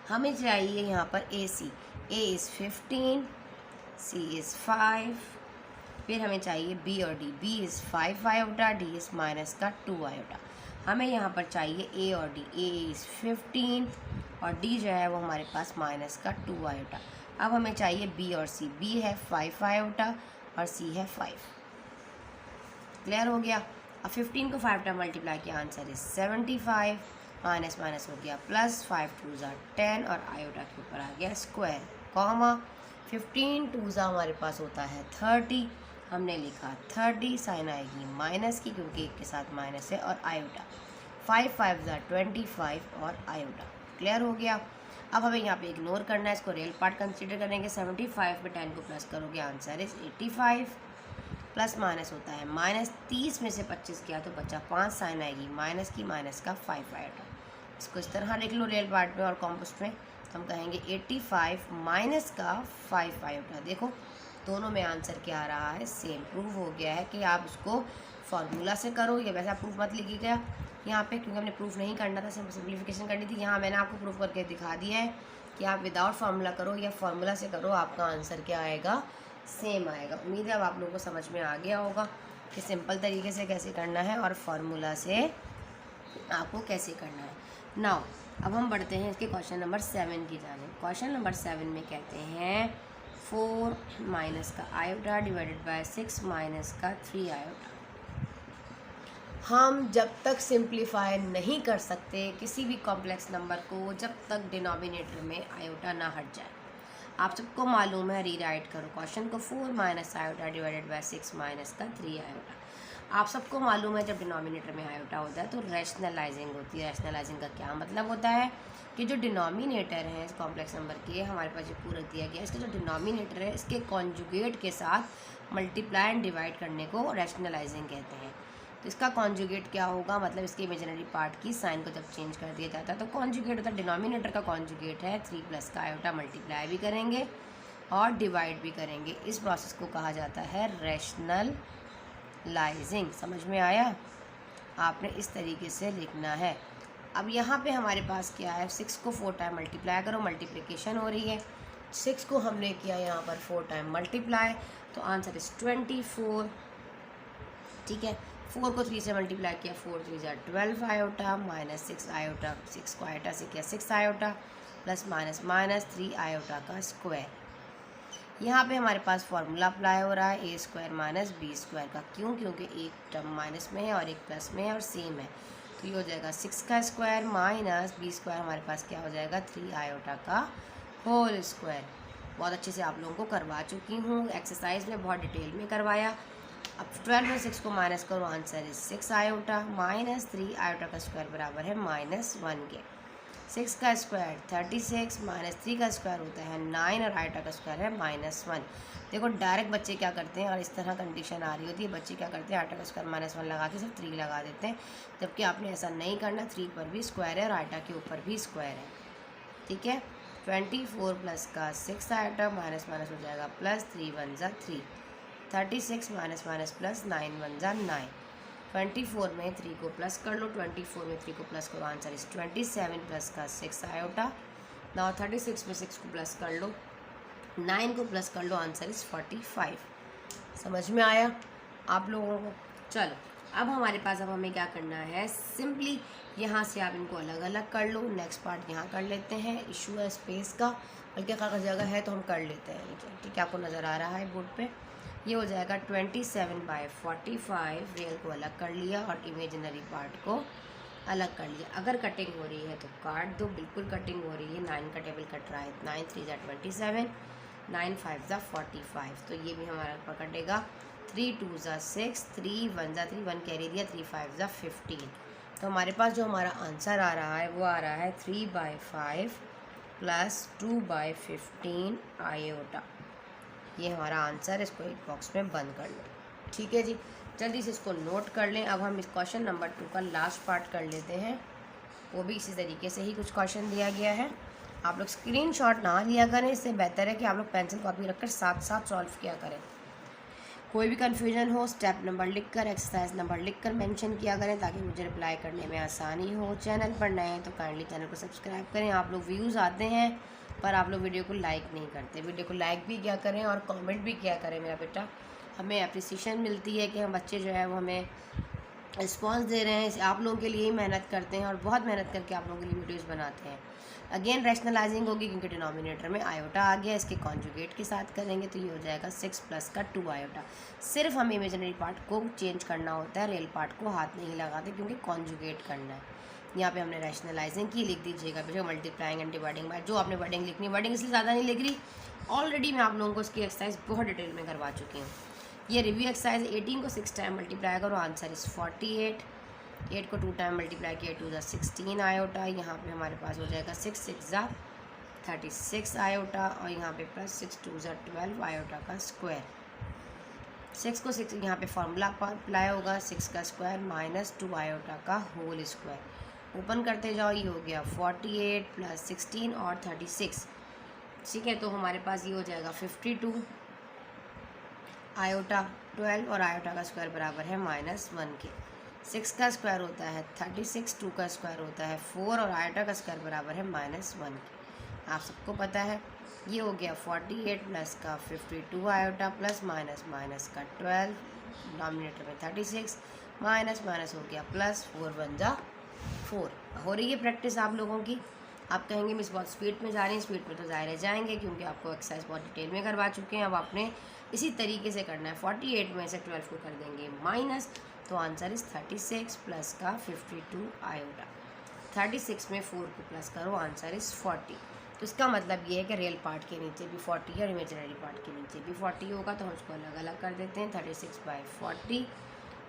हमें चाहिए यहाँ पर ए सी, ए इज़ 15, सी इज़ 5, फिर हमें चाहिए बी और D, B is 5 iota, D is minus का 2 आयोटा। हमें यहाँ पर चाहिए ए और डी, ए इज़ 15 और डी जो है वो हमारे पास माइनस का 2 आयोटा। अब हमें चाहिए बी और सी, बी है 5 आयोटा और सी है 5, क्लियर हो गया। अब 15 को 5 टाइम मल्टीप्लाई किया, आंसर इज 75, माइनस माइनस हो गया प्लस, 5 2 10 और आयोटा के ऊपर आ गया स्क्वायर, कॉमा 15 2 हमारे पास होता है 30, हमने लिखा 30, साइन आएगी माइनस की क्योंकि एक के साथ माइनस है, और आयोटा 5 5 25 और आयोटा, क्लियर हो गया। अब हमें यहाँ पे इग्नोर करना है, इसको रियल पार्ट कंसीडर करेंगे। 75 में 10 को प्लस करोगे, आंसर इज 85, प्लस माइनस होता है माइनस, 30 में से 25 किया तो बचा 5, साइन आएगी माइनस की, माइनस का 5 आयोटा। इसको इस तरह लिख लो रियल पार्ट में और कॉम्पोस्ट में, तो हम कहेंगे 85 माइनस का 5 आयोटा। देखो दोनों में आंसर क्या आ रहा है, सेम। प्रूव हो गया है कि आप उसको फार्मूला से करो, या वैसा प्रूफ मत लिखिएगा यहाँ पे क्योंकि हमने प्रूफ नहीं करना था, सिंप्लीफिकेशन करनी थी। यहाँ मैंने आपको प्रूफ करके दिखा दिया है कि आप विदाउट फार्मूला करो या फार्मूला से करो, आपका आंसर क्या आएगा, सेम आएगा। उम्मीद है अब आप लोगों को समझ में आ गया होगा कि सिंपल तरीके से कैसे करना है और फार्मूला से आपको कैसे करना है। नाउ अब हम बढ़ते हैं इसके क्वेश्चन नंबर 7 की जाने। क्वेश्चन नंबर 7 में कहते हैं 4 माइनस का आयोटा डिवाइडेड बाय 6 माइनस का 3 आयोटा। हम जब तक सिंप्लीफाई नहीं कर सकते किसी भी कॉम्प्लेक्स नंबर को, जब तक डिनोमिनेटर में आयोटा ना हट जाए। आप सबको मालूम है, रीराइट करो क्वेश्चन को, 4 minus iota divided by 6 minus का 3 आयोटा। आप सबको मालूम है जब डिनोमिनेटर में आयोटा होता है तो रैशनलाइजिंग होती है। रैशनलाइजिंग का क्या मतलब होता है कि जो डिनोमिनेटर है इस कॉम्प्लेक्स नंबर के, हमारे पास जो पूरा दिया गया है, इसका जो डिनोमिनेटर है इसके कॉन्जुगेट के साथ मल्टीप्लाई एंड डिवाइड करने को रैशनलाइजिंग कहते हैं। तो इसका कॉन्जुगेट क्या होगा, मतलब इसके इमेजिनरी पार्ट की साइन को जब चेंज कर दिया जाता है तो कॉन्जुगेट होता है, डिनोमिनेटर का कॉन्जुगेट है 3 प्लस का आयोटा, मल्टीप्लाई भी करेंगे और डिवाइड भी करेंगे। इस प्रोसेस को कहा जाता है रैशनलाइजिंग। समझ में आया, आपने इस तरीके से लिखना है। अब यहाँ पे हमारे पास क्या है, 6 को 4 टाइम मल्टीप्लाई करो, मल्टीप्लिकेशन हो रही है। 6 को हमने किया यहाँ पर 4 टाइम मल्टीप्लाई, तो आंसर इज 24, ठीक है। 4 को 3 से मल्टीप्लाई किया, 4 3 12 आयोटा, माइनस 6 आयोटा, 6 को आयोटा से किया 6 iota, plus minus minus 3 iota का स्क्वायर। यहाँ पे हमारे पास फार्मूला अप्लाई हो रहा है, ए स्क्वायर माइनस बी स्क्वायर का। क्यों, क्योंकि एक टर्म माइनस में है और एक प्लस में है और सेम है, तो ये हो जाएगा 6 का स्क्वायर माइनस बी स्क्वायर, हमारे पास क्या हो जाएगा 3 आयोटा का होल स्क्वायर। बहुत अच्छे से आप लोगों को करवा चुकी हूँ, एक्सरसाइज में बहुत डिटेल में करवाया। अब 12 में 6 को माइनस करो, answer is 6 iota minus 3 iota का स्क्वायर बराबर है -1 के। 6 का स्क्वायर 36 माइनस 3 का स्क्वायर होता है 9 और आयोटा का स्क्वायर है -1। देखो डायरेक्ट बच्चे क्या करते हैं, और इस तरह कंडीशन आ रही होती है, बच्चे क्या करते हैं आयोटा का स्क्वायर -1 लगा के सिर्फ 3 लगा देते हैं, जबकि आपने ऐसा नहीं करना। 3 पर भी स्क्वायर है और आयोटा के ऊपर भी स्क्वायर है, ठीक है। 24 प्लस का 6 आयोटा माइनस माइनस हो जाएगा प्लस, 3 1 जा 3, 36 माइनस माइनस प्लस, 9 1 जा 9। 24 में 3 को प्लस कर लो, 24 में 3 को प्लस करो, आंसर इस 27 प्लस का 6 आयोटा। नाउ 36 में 6 को प्लस कर लो, 9 को प्लस कर लो, आंसर इस 45। समझ में आया आप लोगों को? चलो अब हमारे पास, अब हमें क्या करना है, सिंपली यहाँ से आप इनको अलग अलग कर लो। नेक्स्ट पार्ट यहाँ कर लेते हैं, इशू है स्पेस का, बल्कि अगर जगह है तो हम कर लेते हैं, ठीक है। आपको नज़र आ रहा है बोर्ड पे, ये हो जाएगा 27/45। रियल को अलग कर लिया और इमेजिनरी पार्ट को अलग कर लिया। अगर कटिंग हो रही है तो काट दो, बिल्कुल कटिंग हो रही है। 9 का टेबल कट रहा है, 9 3 जा 27, 9 5 जा 45, तो ये भी हमारा ऊपर कटेगा। 3 2 जा 6, 3 1 जा 3, 1 कैरी दिया, 3 5 जा 15। तो हमारे पास जो हमारा आंसर आ रहा है वो आ रहा है 3/5 प्लस 2/15 आयोटा। ये हमारा आंसर, इसको एक बॉक्स में बंद कर लो, ठीक है जी। जल्दी से इसको नोट कर लें। अब हम इस क्वेश्चन नंबर 2 का लास्ट पार्ट कर लेते हैं, वो भी इसी तरीके से ही कुछ क्वेश्चन दिया गया है। आप लोग स्क्रीनशॉट ना लिया करें, इससे बेहतर है कि आप लोग पेंसिल कॉपी रखकर साथ साथ सॉल्व किया करें। कोई भी कन्फ्यूजन हो, स्टेप नंबर लिखकर, एक्सरसाइज नंबर लिखकर मेंशन किया करें, ताकि मुझे रिप्लाई करने में आसानी हो। चैनल पर नए हैं तो काइंडली चैनल को सब्सक्राइब करें। आप लोग व्यूज़ आते हैं पर आप लोग वीडियो को लाइक नहीं करते। वीडियो को लाइक भी किया करें और कमेंट भी किया करें मेरा बेटा, हमें अप्रिसिएशन मिलती है कि हम बच्चे जो है वो हमें रिस्पॉन्स दे रहे हैं। आप लोगों के लिए ही मेहनत करते हैं और बहुत मेहनत करके आप लोगों के लिए वीडियोस बनाते हैं। अगेन रैशनलाइजिंग होगी क्योंकि डिनोमिनेटर में आयोटा आ गया, इसके कॉन्जुगेट के साथ करेंगे तो ये हो जाएगा 6 प्लस का 2 आयोटा। सिर्फ हमें इमेजिनरी पार्ट को चेंज करना होता है, रियल पार्ट को हाथ नहीं लगाते क्योंकि कॉन्जुगेट करना है। यहाँ पे हमने रैशनलाइजिंग की, लिख दीजिएगा बेटा मल्टीप्लाइंग एंड डिवाइडिंग बाय। जो आपने वर्डिंग लिखनी, वर्डिंग इसलिए ज़्यादा नहीं लिख रही, ऑलरेडी मैं आप लोगों को इसकी एक्सरसाइज बहुत डिटेल में करवा चुकी हूँ। ये रिव्यू एक्सरसाइज 18 को 6 टाइम मल्टीप्लाई करो, आंसर इस 48। 8 को 2 टाइम मल्टीप्लाई किया, 2 जा 16 आयोटा। यहाँ पे हमारे पास हो जाएगा 6 6 जा 36 आयोटा, और यहाँ पे प्लस 6 2 जा 12 आयोटा का स्क्वायर। 6 को 6 यहाँ पे फार्मूला अप्लाई होगा, 6 का स्क्वायर माइनस 2 आयोटा का होल स्क्वायर। ओपन करते जाओ, ये हो गया 48 प्लस 16 और 36, ठीक है। तो हमारे पास ये हो जाएगा 52 आयोटा, 12 और आयोटा का स्क्वायर बराबर है -1 के। 6 का स्क्वायर होता है 36, 2 का स्क्वायर होता है 4 और आयोटा का स्क्वायर बराबर है -1 के। आप सबको पता है। ये हो गया 48 प्लस का 52 आयोटा प्लस माइनस माइनस का 12, डिनोमिनेटर में 36, माइनस माइनस हो गया प्लस, 4 1 जा 4। हो रही है प्रैक्टिस आप लोगों की। आप कहेंगे मिस बहुत स्पीड में जा रही हैं, स्पीड में तो ज़ाहिर है जाएंगे क्योंकि आपको एक्सरसाइज बहुत डिटेल में करवा चुके हैं। अब आपने इसी तरीके से करना है। 48 में से 12 को कर देंगे माइनस, तो आंसर इस 36 प्लस का 52 आयोटा। 36 में 4 को प्लस करो, आंसर इस 40। तो इसका मतलब ये है कि रियल पार्ट के नीचे भी 40 और इमेजिनरी पार्ट के नीचे भी 40 होगा, तो हम उसको अलग अलग कर देते हैं। 36/40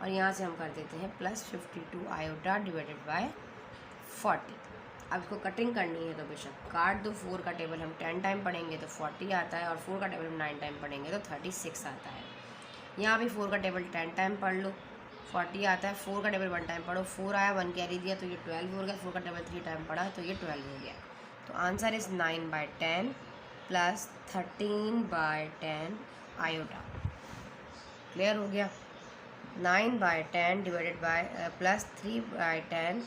और यहाँ से हम कर देते हैं प्लस 52 आयोटा डिवाइडेड बाय 40। अब इसको कटिंग करनी है तो बेशक काट दो। 4 का टेबल हम 10 टाइम पढ़ेंगे तो 40 आता है, और 4 का टेबल हम 9 टाइम पढ़ेंगे तो 36 आता है। यहाँ भी 4 का टेबल 10 टाइम पढ़ लो, 40 आता है। 4 का टेबल 1 टाइम पढ़ो, 4 आया, 1 कैरी दिया तो ये 12 हो गया। 4 का टेबल 3 टाइम पढ़ा तो ये 12 हो गया। तो आंसर इस 9/10 प्लस 13/10 आयोटा। क्लियर हो गया? 9/10 डिवाइडेड बाय प्लस 3/10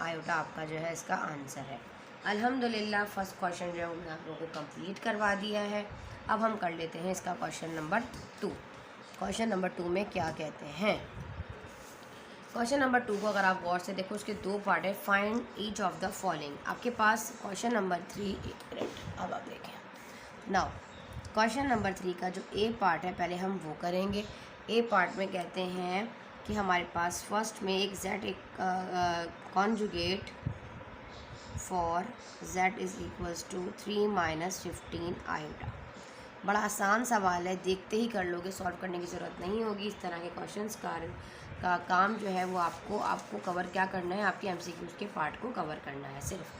आयोटा आपका जो है इसका आंसर है। अल्हम्दुलिल्लाह फर्स्ट क्वेश्चन जो है मैंने आप लोगों को कंप्लीट करवा दिया है। अब हम कर लेते हैं इसका क्वेश्चन नंबर 2। क्वेश्चन नंबर 2 में क्या कहते हैं? क्वेश्चन नंबर 2 को अगर आप गौर से देखो, उसके 2 पार्ट है। Find each of the following. आपके पास क्वेश्चन नंबर 3, अब आप देखें नाउ क्वेश्चन नंबर 3 का जो ए पार्ट है पहले हम वो करेंगे। ए पार्ट में कहते हैं कि हमारे पास फर्स्ट में एक z एक conjugate for z is equals to 3 minus 15 iota. बड़ा आसान सवाल है, देखते ही कर लोगे, सॉल्व करने की ज़रूरत नहीं होगी। इस तरह के क्वेश्चंस का काम जो है वो आपको कवर क्या करना है, आपके एमसीक्यूज़ के पार्ट को कवर करना है सिर्फ।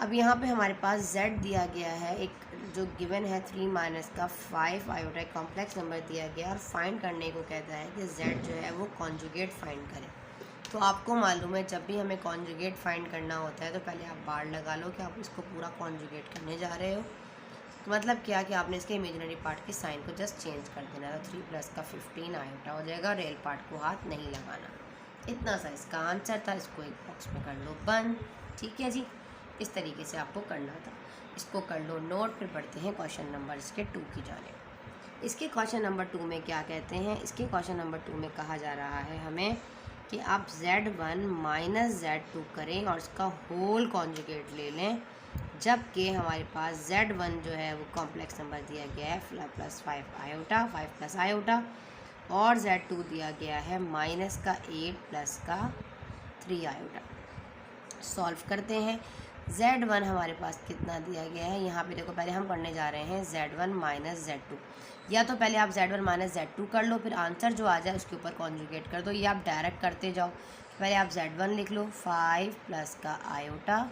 अब यहाँ पे हमारे पास z दिया गया है, एक जो गिवन है 3 माइनस का 5 आयोटा, एक कॉम्प्लेक्स नंबर दिया गया और फाइंड करने को कहता है कि z जो है वो कॉन्जुगेट फाइंड करें। तो आपको मालूम है जब भी हमें कॉन्जुगेट फाइंड करना होता है तो पहले आप बार लगा लो कि आप इसको पूरा कॉन्जुगेट करने जा रहे हो। तो मतलब क्या कि आपने इसके इमेजिनरी पार्ट के साइन को जस्ट चेंज कर देना। तो 3 प्लस का 15 आयोटा हो जाएगा, रियल पार्ट को हाथ नहीं लगाना। इतना सा इसका आंसर था, इसको एक बॉक्स में कर लो बंद। ठीक है जी, इस तरीके से आपको करना था, इसको कर लो नोट। फिर पढ़ते हैं क्वेश्चन नंबर इसके 2 की जाने। इसके क्वेश्चन नंबर 2 में क्या कहते हैं, इसके क्वेश्चन नंबर 2 में कहा जा रहा है हमें कि आप z1 माइनस z2 करें और इसका होल कॉन्जुगेट ले लें, जबकि हमारे पास z1 जो है वो कॉम्प्लेक्स नंबर दिया गया है प्लस 5 आयोटा, 5 प्लस आयोटा, और z2 दिया गया है माइनस का 8 प्लस का 3 आयोटा। सॉल्व करते हैं। z1 हमारे पास कितना दिया गया है, यहाँ पे देखो पहले हम करने जा रहे हैं z1 माइनस z2। या तो पहले आप z1 माइनस z2 कर लो, फिर आंसर जो आ जाए उसके ऊपर कॉन्जुगेट कर दो, या आप डायरेक्ट करते जाओ। पहले आप z1 लिख लो 5 प्लस का आयोटा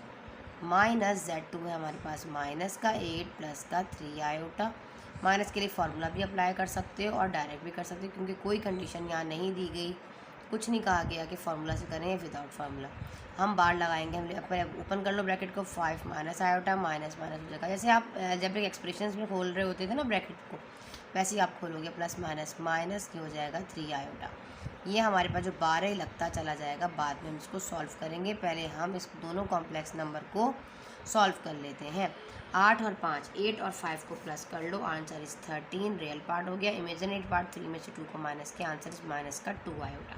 माइनस z2 है हमारे पास माइनस का 8 प्लस का 3 आयोटा। माइनस के लिए फार्मूला भी अप्लाई कर सकते हो और डायरेक्ट भी कर सकते हो, क्योंकि कोई कंडीशन यहाँ नहीं दी गई, कुछ नहीं कहा गया कि फार्मूला से करें विदाउट फार्मूला। हम बार लगाएंगे, हम ओपन कर लो ब्रैकेट को, 5 माइनस आयोटा माइनस माइनस हो जाएगा। जैसे आप जब एक एक्सप्रेशंस में खोल रहे होते थे ना ब्रैकेट को, वैसे ही आप खोलोगे, प्लस माइनस माइनस की हो जाएगा 3 आयोटा। ये हमारे पास जो बार है लगता चला जाएगा, बाद में हम इसको सॉल्व करेंगे। पहले हम इस दोनों कॉम्प्लेक्स नंबर को सॉल्व कर लेते हैं। 8 और 5, 8 और 5 को प्लस कर लो, आंसर इस 13, रियल पार्ट हो गया। इमेजिनरी पार्ट 3 में से 2 को माइनस किया, आंसर इस माइनस का 2 आयोटा।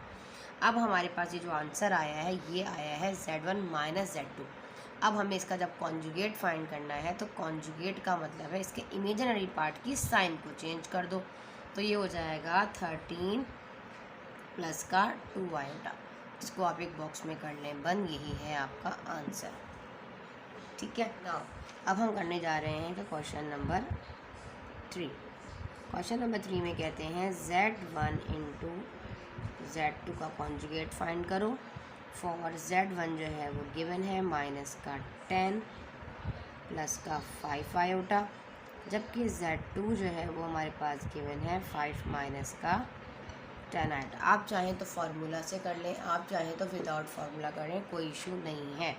अब हमारे पास ये जो आंसर आया है ये आया है z1 माइनस z2। अब हमें इसका जब कॉन्जुगेट फाइंड करना है तो कॉन्जुगेट का मतलब है इसके इमेजिनरी पार्ट की साइन को चेंज कर दो। तो ये हो जाएगा 13 प्लस का 2 आयोटा। इसको आप एक बॉक्स में कर लें बंद, यही है आपका आंसर। ठीक है ना, अब हम करने जा रहे हैं कि क्वेश्चन नंबर 3। क्वेश्चन नंबर 3 में कहते हैं z1 इंटू z2 का कॉन्जुगेट फाइंड करो। फॉर z1 जो है वो गिवन है माइनस का 10 प्लस का 5 आयोटा, जबकि z2 जो है वो हमारे पास गिवन है 5 माइनस का 10 आयोटा। आप चाहें तो फार्मूला से कर लें, आप चाहें तो विदाउट फार्मूला करें, कोई इशू नहीं है।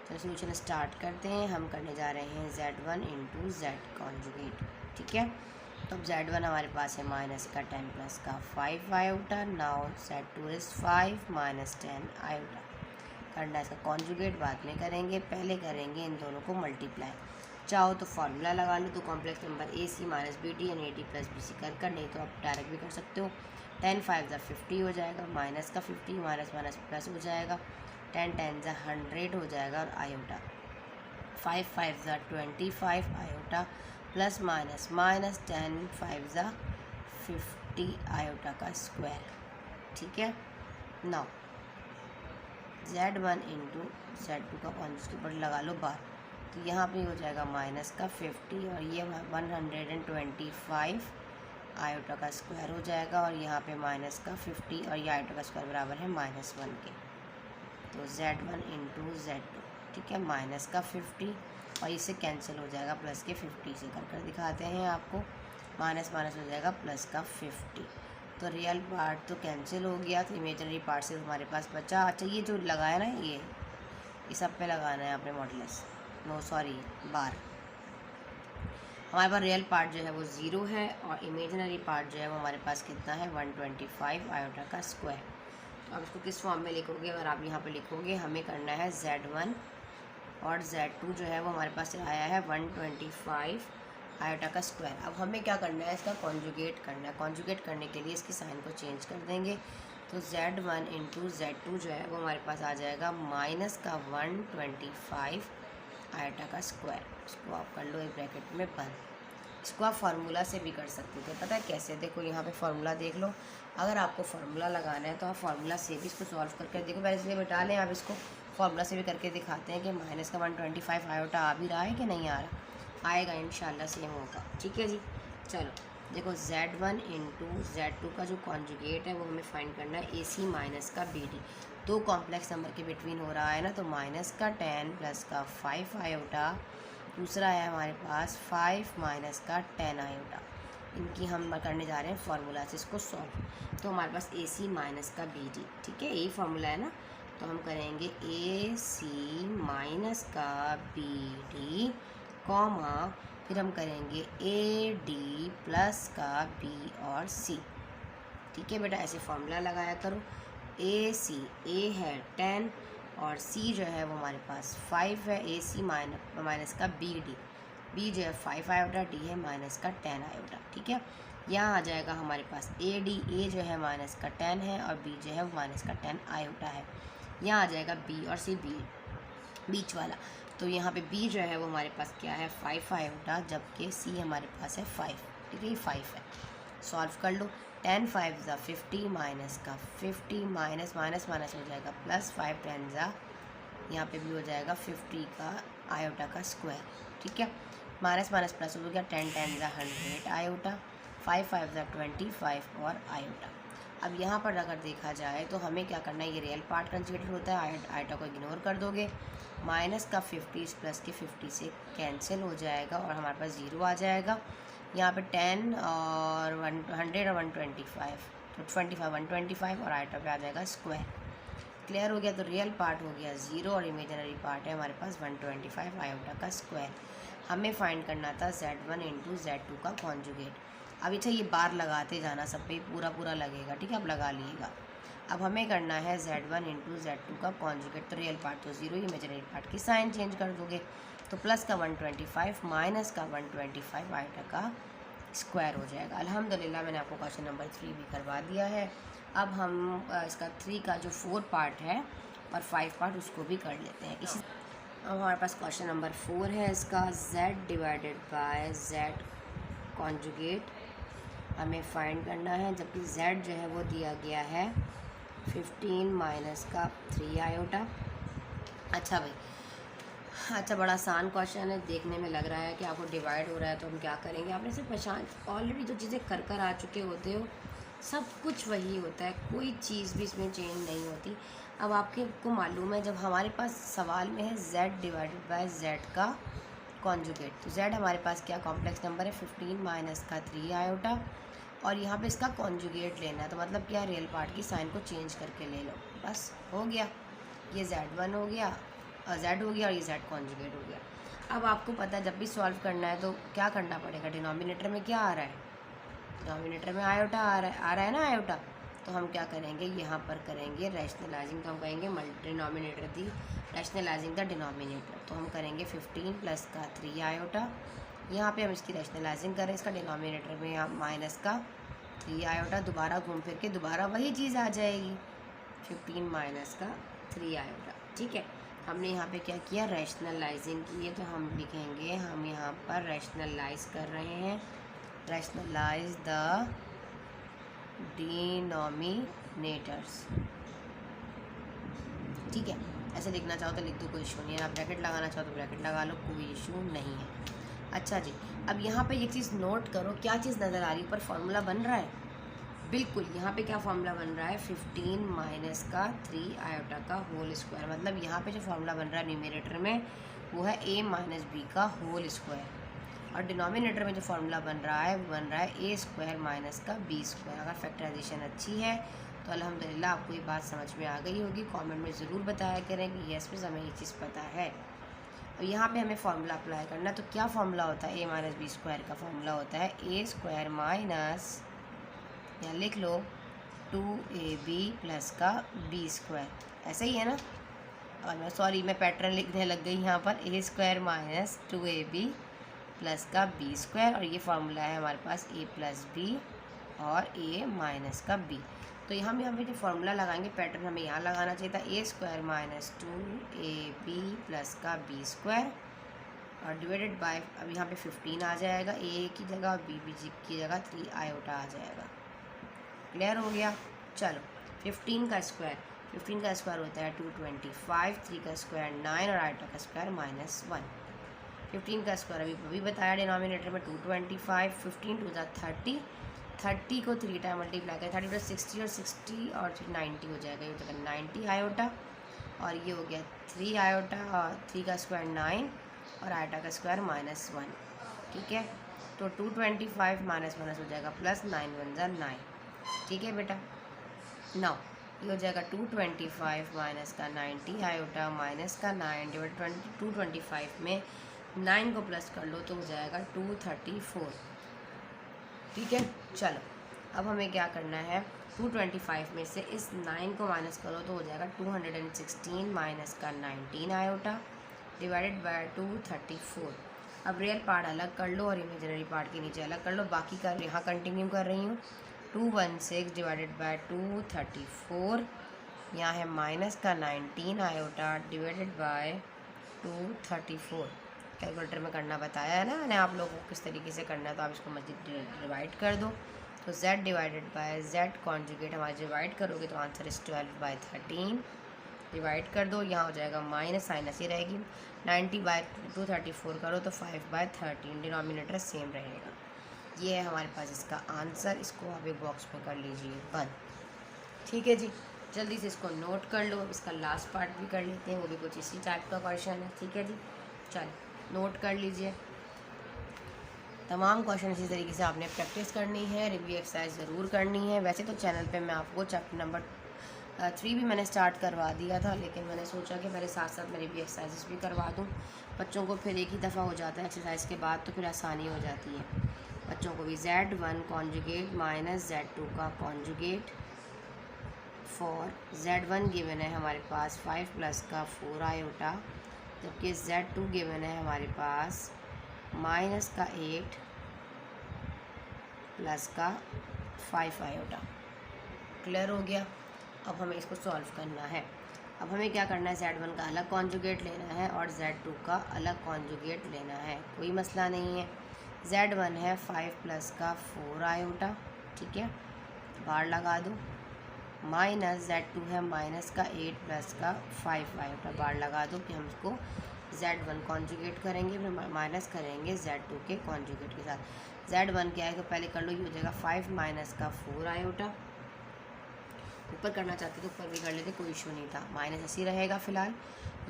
तो सोल्यूशन स्टार्ट करते हैं। हम करने जा रहे हैं z1 इंटू z कॉन्जुगेट। ठीक है, तो अब z1 हमारे पास है माइनस का 10 प्लस का 5 iota. Now z2 is 5 minus 10 iota. करना इसका कॉन्जुगेट बाद में करेंगे, पहले करेंगे इन दोनों को मल्टीप्लाई। चाहो तो फार्मूला लगा लो, तो complex number A C minus B T यानी A T plus B C कर, नहीं तो आप डायरेक्ट भी कर सकते हो। 10 5 ज़ा 50 हो जाएगा, माइनस का 50 माइनस माइनस प्लस हो जाएगा, 10 10 ज़ा 100 हो जाएगा, और आयोटा 5 5 ज़ा 25 आयोटा प्लस माइनस माइनस 10 5 ज़ा 50 आयोटा का स्क्वायर। ठीक है, नाउ z1 इंटू z2 का कॉन्जुगेट के ऊपर लगा लो बार, तो यहाँ पे हो जाएगा माइनस का 50 और ये 125 आयोटा का स्क्वायर हो जाएगा, और यहाँ पे माइनस का 50 और ये आयोटा का स्क्वायर बराबर है -1 के। तो z1 इंटू z2, ठीक है, माइनस का 50 और इससे कैंसिल हो जाएगा, प्लस के 50 से कर दिखाते हैं आपको, माइनस माइनस हो जाएगा प्लस का 50। तो रियल पार्ट तो कैंसिल हो गया, तो इमेजिनरी पार्ट से हमारे पास बचा। अच्छा, ये जो लगाया ना, ये सब पे लगाना है आपने मॉडुलस, नो सॉरी बार। हमारे पास रियल पार्ट जो है वो 0 है और इमेजिनरी पार्ट जो है वो हमारे पास कितना है 125 आयोटा का स्क्वायर। तो अब इसको किस फॉर्म में लिखोगे, अगर आप यहाँ पे लिखोगे, हमें करना है z1 और z2 जो है वो हमारे पास आया है 125 आयोटा का स्क्वायर। अब हमें क्या करना है, इसका कॉन्जुगेट करना है। कॉन्जुगेट करने के लिए इसकी साइन को चेंज कर देंगे, तो z1 इंटू z2 जो है वो हमारे पास आ जाएगा माइनस का 125 आयोटा का स्क्वायर। इसको आप कर लो एक ब्रैकेट में बंद। इसको आप फार्मूला से भी कर सकते थे। पता है कैसे? देखो यहाँ पे फार्मूला देख लो। अगर आपको फार्मूला लगाना है तो आप फार्मूला से भी इसको सॉल्व करके देखो। पहले इसलिए बिठा लें, आप इसको फार्मूला से भी करके दिखाते हैं कि माइनस का 125 आयोटा आ भी रहा है कि नहीं आ रहा। आएगा इंशाल्लाह, सेम होगा। ठीक है जी, चलो देखो Z1 इंटू Z2 का जो कॉन्जुगेट है वो हमें फाइंड करना है AC माइनस का BD। दो कॉम्प्लेक्स नंबर के बिटवीन हो रहा है ना, तो माइनस का 10 प्लस का 5 आयोटा, दूसरा है हमारे पास 5 माइनस का 10 आयोटा। इनकी हम करने जा रहे हैं फार्मूला से इसको सॉल्व। तो हमारे पास AC माइनस का BD, ठीक है, यही फार्मूला है ना। तो हम करेंगे AC माइनस का BD कॉमा, फिर हम करेंगे AD प्लस का B और C। ठीक है बेटा, ऐसे फार्मूला लगाया करो। AC A है 10 और C जो है वो हमारे पास 5 है। AC माइनस का BD, B जो है 5 आयोटा, D है माइनस का 10 आयोटा। ठीक है, यहाँ आ जाएगा हमारे पास AD, A जो है माइनस का 10 है और B जो है वो माइनस का 10 आयोटा है। यहाँ आ जाएगा B और C, B बीच वाला। तो यहाँ पे B जो है वो हमारे पास क्या है 5 आयोटा, जबकि C हमारे पास है 5। ठीक है, ये 5 है। सॉल्व कर लो। 10 5 ज़ा 50 माइनस का 50 माइनस माइनस माइनस हो जाएगा प्लस 5 10 ज़ा, यहाँ पे भी हो जाएगा 50 का आयोटा का स्क्वायर। ठीक है, माइनस माइनस प्लस हो गया 10 10 ज़ा 100 आयोटा, 5 5 ज़ा 25 और आयोटा। अब यहाँ पर अगर देखा जाए तो हमें क्या करना है, ये रियल पार्ट कंसिडर होता है, आयोटा को इग्नोर कर दोगे। माइनस का 50 प्लस के 50 से कैंसिल हो जाएगा और हमारे पास 0 आ जाएगा। यहाँ पे 10 और 100 और 125, तो 25 125 और आयोटा पे आ जाएगा स्क्वायर। क्लियर हो गया? तो रियल पार्ट हो गया 0 और इमेजिनरी पार्ट है हमारे पास 125 आयोटा का स्क्वायर। हमें फाइंड करना था Z1 इंटू Z2 का कॉन्जुगेट। अब अच्छा ये बार लगाते जाना, सब पे पूरा पूरा लगेगा। ठीक है, अब लगा लीजिएगा। अब हमें करना है Z1 इंटू Z2 का कॉन्जुगेट। तो रियल पार्ट तो 0, इमेजिनरी पार्ट की साइन चेंज कर दोगे। तो प्लस का 125 माइनस का 125 आयोटा का स्क्वायर हो जाएगा। अल्हम्दुलिल्लाह मैंने आपको क्वेश्चन नंबर 3 भी करवा दिया है। अब हम इसका 3 का जो 4 पार्ट है और 5 पार्ट उसको भी कर लेते हैं। इसी अब हमारे पास क्वेश्चन नंबर 4 है इसका, Z divided by Z conjugate हमें फाइंड करना है, जबकि Z जो है वो दिया गया है 15 माइनस का 3 आयोटा। अच्छा भाई, अच्छा बड़ा आसान क्वेश्चन है, देखने में लग रहा है कि आपको डिवाइड हो रहा है तो हम क्या करेंगे। आपने से पहचान ऑलरेडी जो चीज़ें कर कर आ चुके होते हो, सब कुछ वही होता है, कोई चीज़ भी इसमें चेंज नहीं होती। अब आपको मालूम है, जब हमारे पास सवाल में है Z डिवाइडेड बाय Z का कॉन्जुगेट, तो Z हमारे पास क्या कॉम्प्लेक्स नंबर है 15 माइनस का 3 आयोटा, और यहाँ पे इसका कॉन्जुगेट लेना है। तो मतलब क्या, रियल पार्ट की साइन को चेंज करके ले लो, बस हो गया। ये Z1 हो गया, Z हो गया और ये Z कॉन्जुगेट हो गया। अब आपको पता है जब भी सॉल्व करना है तो क्या करना पड़ेगा, डिनोमिनेटर में क्या आ रहा है, डिनोमिनेटर में आयोटा आ रहा है ना आयोटा। तो हम क्या करेंगे, यहाँ पर करेंगे रैशनलाइजिंग। तो हम कहेंगे denominator the rationalising the denominator. तो हम करेंगे 15 प्लस का 3 आयोटा, यहाँ पे हम इसकी रैशनलाइजिंग करें, इसका डिनोमिनेटर में यहाँ माइनस का 3 आयोटा, दोबारा घूम फिर के दोबारा वही चीज़ आ जाएगी 15 माइनस का 3 आयोटा। ठीक है, हमने यहाँ पे क्या किया, रैशनलाइजिंग की है। तो हम लिखेंगे, हम यहाँ पर रैशनलाइज कर रहे हैं, रैशनलाइज द डिनोमिनेटर्स। ठीक है, ऐसे लिखना चाहो तो लिख दो, कोई इशू नहीं है। आप ब्रैकेट लगाना चाहो तो ब्रैकेट लगा लो, कोई इशू नहीं है। अच्छा जी, अब यहाँ पे एक चीज़ नोट करो, क्या चीज़ नज़र आ रही है, ऊपर फार्मूला बन रहा है। बिल्कुल, यहाँ पे क्या फार्मूला बन रहा है, 15 माइनस का 3 आयोटा का होल स्क्वायर। मतलब यहाँ पे जो फार्मूला बन रहा है न्यूमरेटर में वो है a माइनस बी का होल स्क्वायर, और डिनोमिनेटर में जो फार्मूला बन रहा है वो बन रहा है a स्क्वायर माइनस का b स्क्वायर। अगर फैक्टराइजेशन अच्छी है तो अल्हम्दुलिल्लाह आपको ये बात समझ में आ गई होगी। कमेंट में ज़रूर बताया करें कि यस मिस हमें ये चीज़ पता है। और यहाँ पे हमें फार्मूला अप्लाई करना है। तो क्या फार्मूला होता है, a माइनस बी स्क्वायर का फार्मूला होता है a स्क्वायर माइनस, या लिख लो 2ab प्लस का b स्क्वायर, ऐसा ही है ना। और मैं मैं पैटर्न लिखने लग गई यहाँ पर, a square minus 2ab plus का b स्क्वायर, और ये फार्मूला है हमारे पास a प्लस b और a माइनस का b। तो हम यहाँ पे जो फार्मूला लगाएंगे, पैटर्न हमें यहाँ लगाना चाहिए था, a square minus 2ab plus का b स्क्वायर और डिवाइडेड बाय, अब यहाँ पे 15 आ जाएगा ए की जगह और बी की जगह 3 आयोटा आ जाएगा। क्लियर हो गया। चलो 15 का स्क्वायर होता है 225, 3 का स्क्वायर 9 और आयोटा का स्क्वायर -1। 15 का स्क्वायर अभी बताया डिनोमिनेटर में 225, 15 टू द 30, 30 को 3 टाइम मल्टीप्लाई करें 30 + 60 और 60 और 90 हो जाएगा, ये हो जाएगा 90 आयोटा। और ये हो गया 3 आयोटा और 3 का स्क्वायर 9 और आयोटा का स्क्वायर -1। ठीक है, तो 225 -1 हो जाएगा +9 × 1 = 9। ठीक है बेटा, नाउ ये हो जाएगा 225 माइनस का 90 आयोटा माइनस का 9 डिवाइड 225 में 9 को प्लस कर लो तो हो जाएगा 234। ठीक है, चलो अब हमें क्या करना है, 225 में से इस 9 को माइनस करो तो हो जाएगा 216 माइनस का 19 आयोटा डिवाइडेड बाय 234। अब रियल पार्ट अलग कर लो और इमेजिनरी पार्ट के नीचे अलग कर लो, बाकी का यहाँ कंटिन्यू कर रही हूँ। 216 डिवाइडेड बाय 234, यहाँ है माइनस का 19 आयोटा डिवाइडेड बाय 234। कैलकुलेटर में करना बताया है ना मैंने आप लोगों को किस तरीके से करना है, तो आप इसको मजीद डिवाइड कर दो। तो z divided by z conjugate हमारे डिवाइड करोगे तो आंसर इस 12/13 डिवाइड कर दो, यहाँ हो जाएगा माइनस साइन ऐसी रहेगी। 90/234 करो तो 5/13, डिनोमिनेटर सेम रहेगा। ये है हमारे पास इसका आंसर, इसको आप एक बॉक्स में कर लीजिए बंद। ठीक है जी, जल्दी से इसको नोट कर लो। इसका लास्ट पार्ट भी कर लेते हैं, वो भी कुछ इसी टाइप का क्वेश्चन है। ठीक है जी, चलो नोट कर लीजिए। तमाम क्वेश्चन इसी तरीके से आपने प्रैक्टिस करनी है, रिव्यू एक्सरसाइज ज़रूर करनी है। वैसे तो चैनल पे मैं आपको चैप्टर नंबर 3 भी मैंने स्टार्ट करवा दिया था, लेकिन मैंने सोचा कि मेरे साथ साथ मैं रिव्यू एक्सरसाइजेस भी करवा दूँ। बच्चों को फिर एक ही दफ़ा हो जाता है एक्सरसाइज के बाद, तो फिर आसानी हो जाती है बच्चों को भी। Z1 कॉन्जुगेट माइनस Z2 का कॉन्जुगेट फॉर Z1 गिवन है हमारे पास 5 प्लस का 4 आयोटा, जबकि Z2 गिवन है हमारे पास माइनस का 8 प्लस का 5 आयोटा। क्लियर हो गया। अब हमें इसको सॉल्व करना है। अब हमें क्या करना है, Z1 का अलग कॉन्जुगेट लेना है और Z2 का अलग कॉन्जुगेट लेना है, कोई मसला नहीं है। Z1 है 5 प्लस का 4 आयोटा, ठीक है, बार लगा दो, माइनस Z2 है माइनस का 8 प्लस का 5 आयोटा, बार लगा दो कि हम इसको Z1 कॉन्जुगेट करेंगे फिर माइनस करेंगे Z2 के कॉन्जुगेट के साथ। Z1 क्या है तो पहले कर लो, ये हो जाएगा 5 माइनस का 4 आयोटा, ऊपर करना चाहते तो ऊपर भी कर लेते, कोई इशू नहीं था, माइनस ऐसे ही रहेगा फ़िलहाल।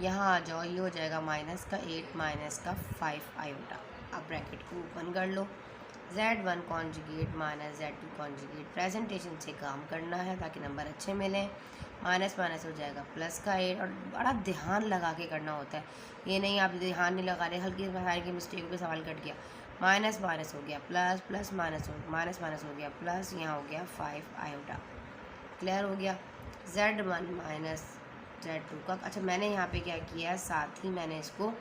यहाँ आ जाओ, ये हो जाएगा माइनस का 8 माइनस का 5 आयोटा। अब ब्रैकेट को ओपन कर लो, Z1 conjugate minus Z2 conjugate, presentation से काम करना है ताकि नंबर अच्छे मिलें। माइनस माइनस हो जाएगा प्लस का 8, और बड़ा ध्यान लगा के करना होता है, ये नहीं आप ध्यान नहीं लगा रहे, हल्की हल्की मिस्टेक पे सवाल कट गया। माइनस माइनस हो गया प्लस, प्लस माइनस हो गया प्लस, यहाँ हो गया 5 आयोटा। क्लियर हो गया। Z1 माइनस Z2 का, अच्छा मैंने यहाँ पे क्या किया है, साथ ही मैंने इसको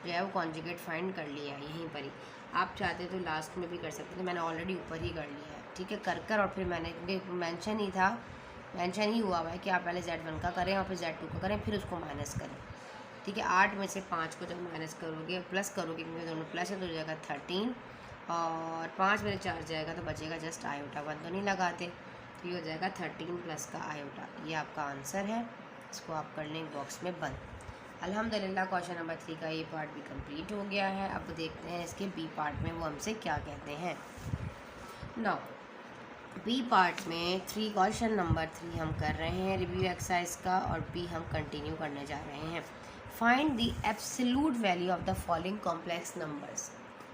जो है वो कॉन्जुगेट फाइंड कर लिया है यहीं पर ही। आप चाहते तो लास्ट में भी कर सकते थे, मैंने ऑलरेडी ऊपर ही कर लिया है, ठीक है, कर और फिर मैंने मेंशन ही हुआ है कि आप पहले Z1 का करें और फिर Z2 का करें, फिर उसको माइनस करें। ठीक है, 8 में से 5 को जब माइनस करोगे प्लस करोगे, क्योंकि दोनों प्लस है तो हो जाएगा 13, और 5 में 4 जाएगा तो बचेगा जस्ट आयोटा, 1 तो नहीं लगाते, तो ये हो जाएगा 13 प्लस का आयोटा। ये आपका आंसर है, इसको आप कर लें बॉक्स में बंद। अल्हम्दुलिल्लाह क्वेश्चन नंबर 3 का ये पार्ट भी कंप्लीट हो गया है। अब देखते हैं इसके बी पार्ट में वो हमसे क्या कहते हैं। नाउ बी पार्ट में क्वेश्चन नंबर 3 हम कर रहे हैं रिव्यू एक्सरसाइज का, और बी हम कंटिन्यू करने जा रहे हैं। Find the absolute value of the following complex numbers.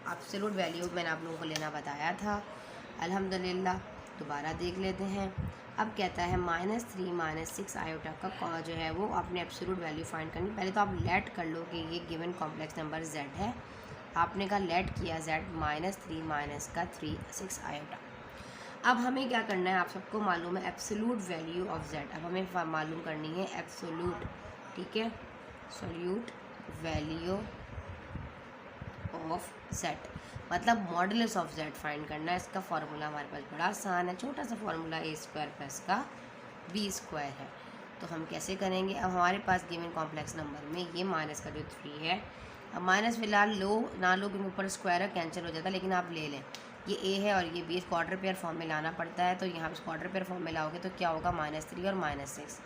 Absolute value मैंने आप लोगों को लेना बताया था, अल्हम्दुलिल्लाह दोबारा देख लेते हैं। अब कहता है -3 -6 आयोटा का जो है वो आपने एब्सोल्यूट वैल्यू फाइंड करनी। पहले तो आप लेट कर लो कि ये गिवन कॉम्प्लेक्स नंबर z है, आपने कहा लेट किया z -3 6 आयोटा। अब हमें क्या करना है, आप सबको मालूम है एब्सोल्यूट वैल्यू ऑफ z, अब हमें मालूम करनी है एब्सोल्यूट, ठीक है, एब्सोल्यूट वैल्यू ऑफ z, मतलब मॉडुलस ऑफ z फाइंड करना है। इसका फार्मूला हमारे पास बड़ा आसान है, छोटा सा फार्मूला a² प्लस का b² है। तो हम कैसे करेंगे, अब हमारे पास गिवन कॉम्प्लेक्स नंबर में ये माइनस का जो 3 है अब माइनस फिलहाल लो ना लो क्योंकि ऊपर स्क्वायर है, कैंसिल हो जाता है, लेकिन आप ले लें। ये ए है और ये बी, इस क्वार्टर पेयर फॉर्म में लाना पड़ता है। तो यहाँ पे क्वार्टर पेयर फॉर्म में लाओगे तो क्या होगा, -3 और -6।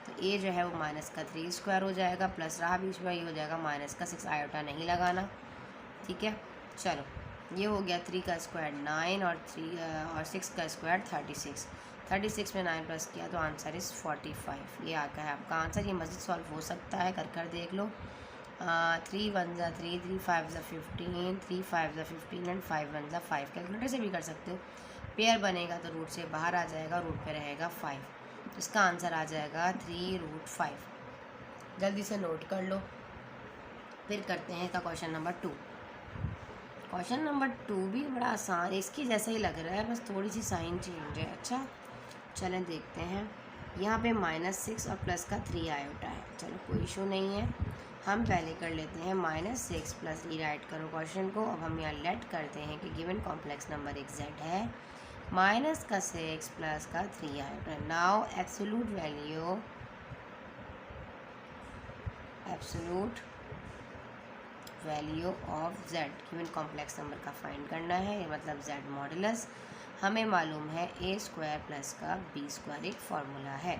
तो ए जो है वो -3 स्क्वायर हो जाएगा, प्लस रहा बीच में ये हो जाएगा -6 आयोटा नहीं लगाना। ठीक है, चलो ये हो गया 3 का स्क्वायर 9 और 6 का स्क्वायर 36 में 9 प्लस किया तो आंसर इज़ 45। ये आता है आपका आंसर। ये मज़ीद सॉल्व हो सकता है, कर देख लो। 3 1 ज़ा 3, 3 5 ज़ा 15, 3 5 ज़ा 15 एंड 5 1 ज़ा 5। कैलकुलेटर से भी कर सकते हो। पेयर बनेगा तो रूट से बाहर आ जाएगा, रूट पे रहेगा 5। तो इसका आंसर आ जाएगा 3√5। जल्दी से नोट कर लो। फिर करते हैं इसका क्वेश्चन नंबर 2। क्वेश्चन नंबर 2 भी बड़ा आसान, इसकी जैसा ही लग रहा है, बस थोड़ी सी साइन चेंज है। अच्छा चलें देखते हैं। यहाँ पे -6 और प्लस का 3 आयोटा है। चलो कोई इशू नहीं है, हम पहले कर लेते हैं -6 प्लस रीराइट करो क्वेश्चन को। अब हम यहाँ लेट करते हैं कि गिवन कॉम्प्लेक्स नंबर एक z है, -6 प्लस का 3 iota. Now absolute value of z given complex number का फाइंड करना है, ये मतलब z मॉडुलस। हमें मालूम है a² प्लस का b², एक फार्मूला है।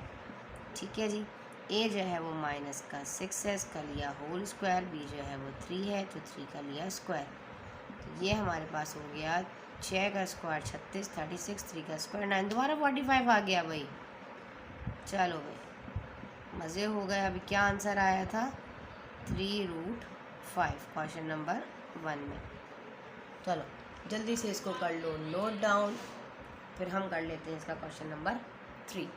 ठीक है जी, a जो है वो -6 है, इसका लिया होल स्क्वायर, b जो है वो 3 है तो 3 का लिया स्क्वायर। तो ये हमारे पास हो गया 6 का स्क्वायर 36, 36, 3 का स्क्वायर 9, दोबारा 45 आ गया भाई। चलो भाई मज़े हो गए। अभी क्या आंसर आया था, 3√5 क्वेश्चन नंबर 1 में। चलो जल्दी से इसको कर लो नोट डाउन, फिर हम कर लेते हैं इसका क्वेश्चन नंबर 3।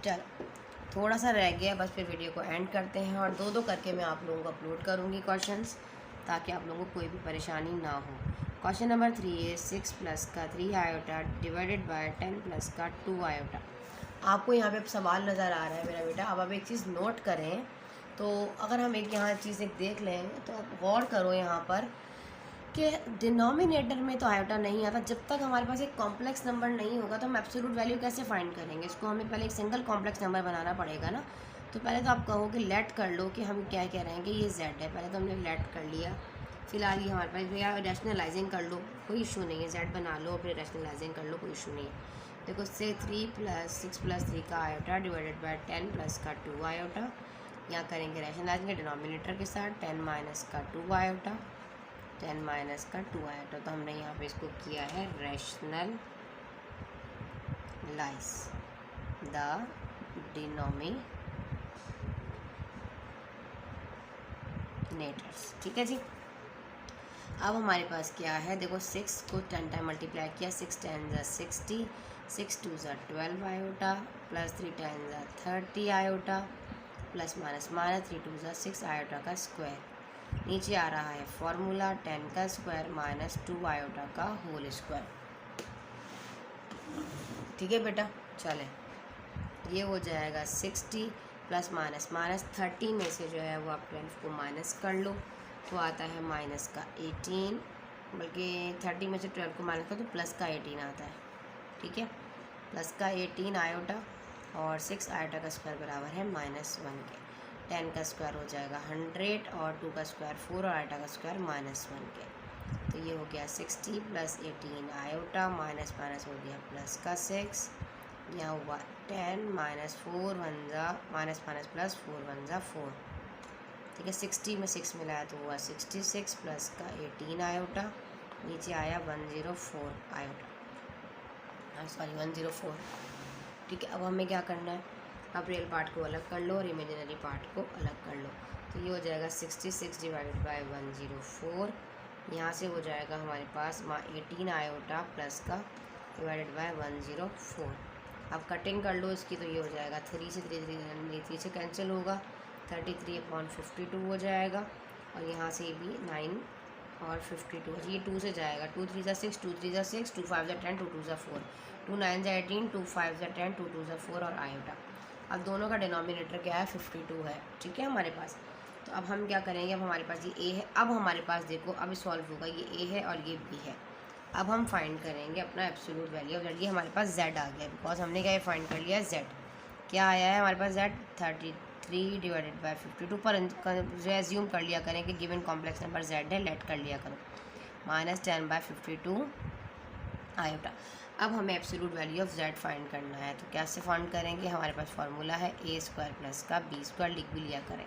चलो थोड़ा सा रह गया बस, फिर वीडियो को एंड करते हैं और दो करके मैं आप लोगों को अपलोड करूँगी क्वेश्चंस, ताकि आप लोगों को कोई भी परेशानी ना हो। क्वेश्चन नंबर 3 है 6 प्लस का 3 आयोटा डिवाइडेड बाय 10 प्लस का 2 आयोटा। आपको यहाँ पे सवाल नज़र आ रहा है मेरा बेटा। अब आप एक चीज़ नोट करें, तो अगर हम एक यहाँ चीज़ एक देख लें तो आप गौर करो यहाँ पर कि डिनोमिनेटर में तो आयोटा नहीं आता। जब तक हमारे पास एक कॉम्प्लेक्स नंबर नहीं होगा तो हम एब्सोल्यूट वैल्यू कैसे फाइंड करेंगे। इसको हमें पहले एक सिंगल कॉम्प्लेक्स नंबर बनाना पड़ेगा ना। तो पहले तो आप कहो कि लेट कर लो कि हम क्या कह रहे हैं कि ये z है। पहले तो हमने लेट कर लिया, फिलहाल ये हमारे पास भैया रैशनलाइजिंग कर लो, कोई इशू नहीं है। z बना लो फिर रैशनलाइजिंग कर लो, कोई इशू नहीं है। देखो से 6 प्लस 3 का आयोटा डिवाइडेड बाय 10 प्लस का 2 आयोटा। यहाँ करेंगे रैशनलाइजिंग डिनोमिनेटर के साथ 10 माइनस का 2 आयोटा, 10 माइनस का 2 आयोटा। तो हमने यहाँ पे इसको किया है रैशनलाइज द डिनोमिनेटर्स। ठीक है जी। अब हमारे पास क्या है, देखो 6 को 10 टाइम मल्टीप्लाई किया, 6 10 ज़ा 60, 6 2 ज़ा 12 आयोटा, प्लस 3 10 ज़ा 30 आयोटा, प्लस माइनस 3 2 ज़ा 6 आयोटा का स्क्वायर। नीचे आ रहा है फॉर्मूला 10 का स्क्वायर माइनस 2 आयोटा का होल स्क्वायर। ठीक है बेटा, चलें ये हो जाएगा 60 प्लस माइनस 30 में से जो है वो आप 12 को माइनस कर लो तो आता है माइनस का 18, बल्कि 30 में से 12 को माइनस कर तो प्लस का 18 आता है। ठीक है, प्लस का 18 आयोटा और 6 आयोटा का स्क्वायर बराबर है -1 के। 10 का स्क्वायर हो जाएगा 100 और 2 का स्क्वायर 4 और आयोटा का स्क्वायर -1 के। तो ये हो गया 60 प्लस 18 आयोटा माइनस हो गया प्लस का 6, यहाँ हुआ 10 माइनस 4 1 ज़ा माइनस प्लस 4 1 ज़ा 4। ठीक है, 60 में 6 मिलाया तो हुआ 66 प्लस का 18 आयोटा, नीचे आया 104 आयोटा, सॉरी 104। ठीक है, अब हमें क्या करना है, अब रियल पार्ट को अलग कर लो और इमेजिनरी पार्ट को अलग कर लो। तो ये हो जाएगा 66 डिवाइडेड बाय 104, यहाँ से हो जाएगा हमारे पास 18 आयोटा प्लस का डिवाइडेड बाय 104। अब कटिंग कर लो इसकी, तो ये हो जाएगा 3 से 3 से कैंसिल होगा, 33/52 हो जाएगा। और यहाँ से भी 9 और 52, ये 2 से जाएगा, 2 3 ज़ा 6, 2 3 ज़ा 6, 2 5 ज़ा 10, 2 2 ज़ा 4, 2 9 ज़ा 18, 2 5 ज़ा 10, 2 2 ज़ा 4 और आयोटा। अब दोनों का डिनोमिनेटर क्या है, 52 है। ठीक है हमारे पास, तो अब हम क्या करेंगे, अब हमारे पास ये ए है, अब हमारे पास देखो अब सॉल्व होगा, ये ए है और ये बी है। अब हम फाइंड करेंगे अपना एब्सोल्यूट वैल्यू। अब ये हमारे पास z आ गया, बिकॉज हमने क्या फाइंड कर लिया z। क्या आया है हमारे पास z, 33 डिवाइडेड बाय 52 पर एज्यूम कर लिया करें कि गिवन कॉम्प्लेक्स नंबर z है, लेट कर लिया करो -10/52 आयोटा। अब हमें absolute value of z find करना है, तो कैसे फाइंड करेंगे? हमारे पास फार्मूला है a² प्लस का b², लिख भी लिया करें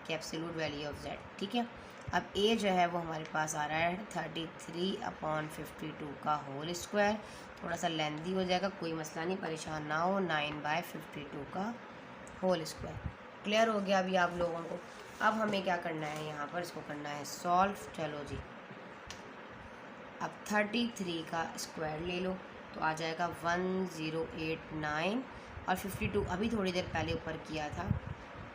कि एब्सोल्यूट वैल्यू ऑफ z, ठीक है। अब a जो है वो हमारे पास आ रहा है 33/52 का होल स्क्वायर, थोड़ा सा लेंदी हो जाएगा, कोई मसला नहीं, परेशान ना हो, 9/52 का होल स्क्वायर। क्लियर हो गया अभी आप लोगों को? अब हमें क्या करना है, यहाँ पर इसको करना है सॉल्व। चलो जी, अब 33 का स्क्वायर ले लो तो आ जाएगा 1089 और 52 अभी थोड़ी देर पहले ऊपर किया था,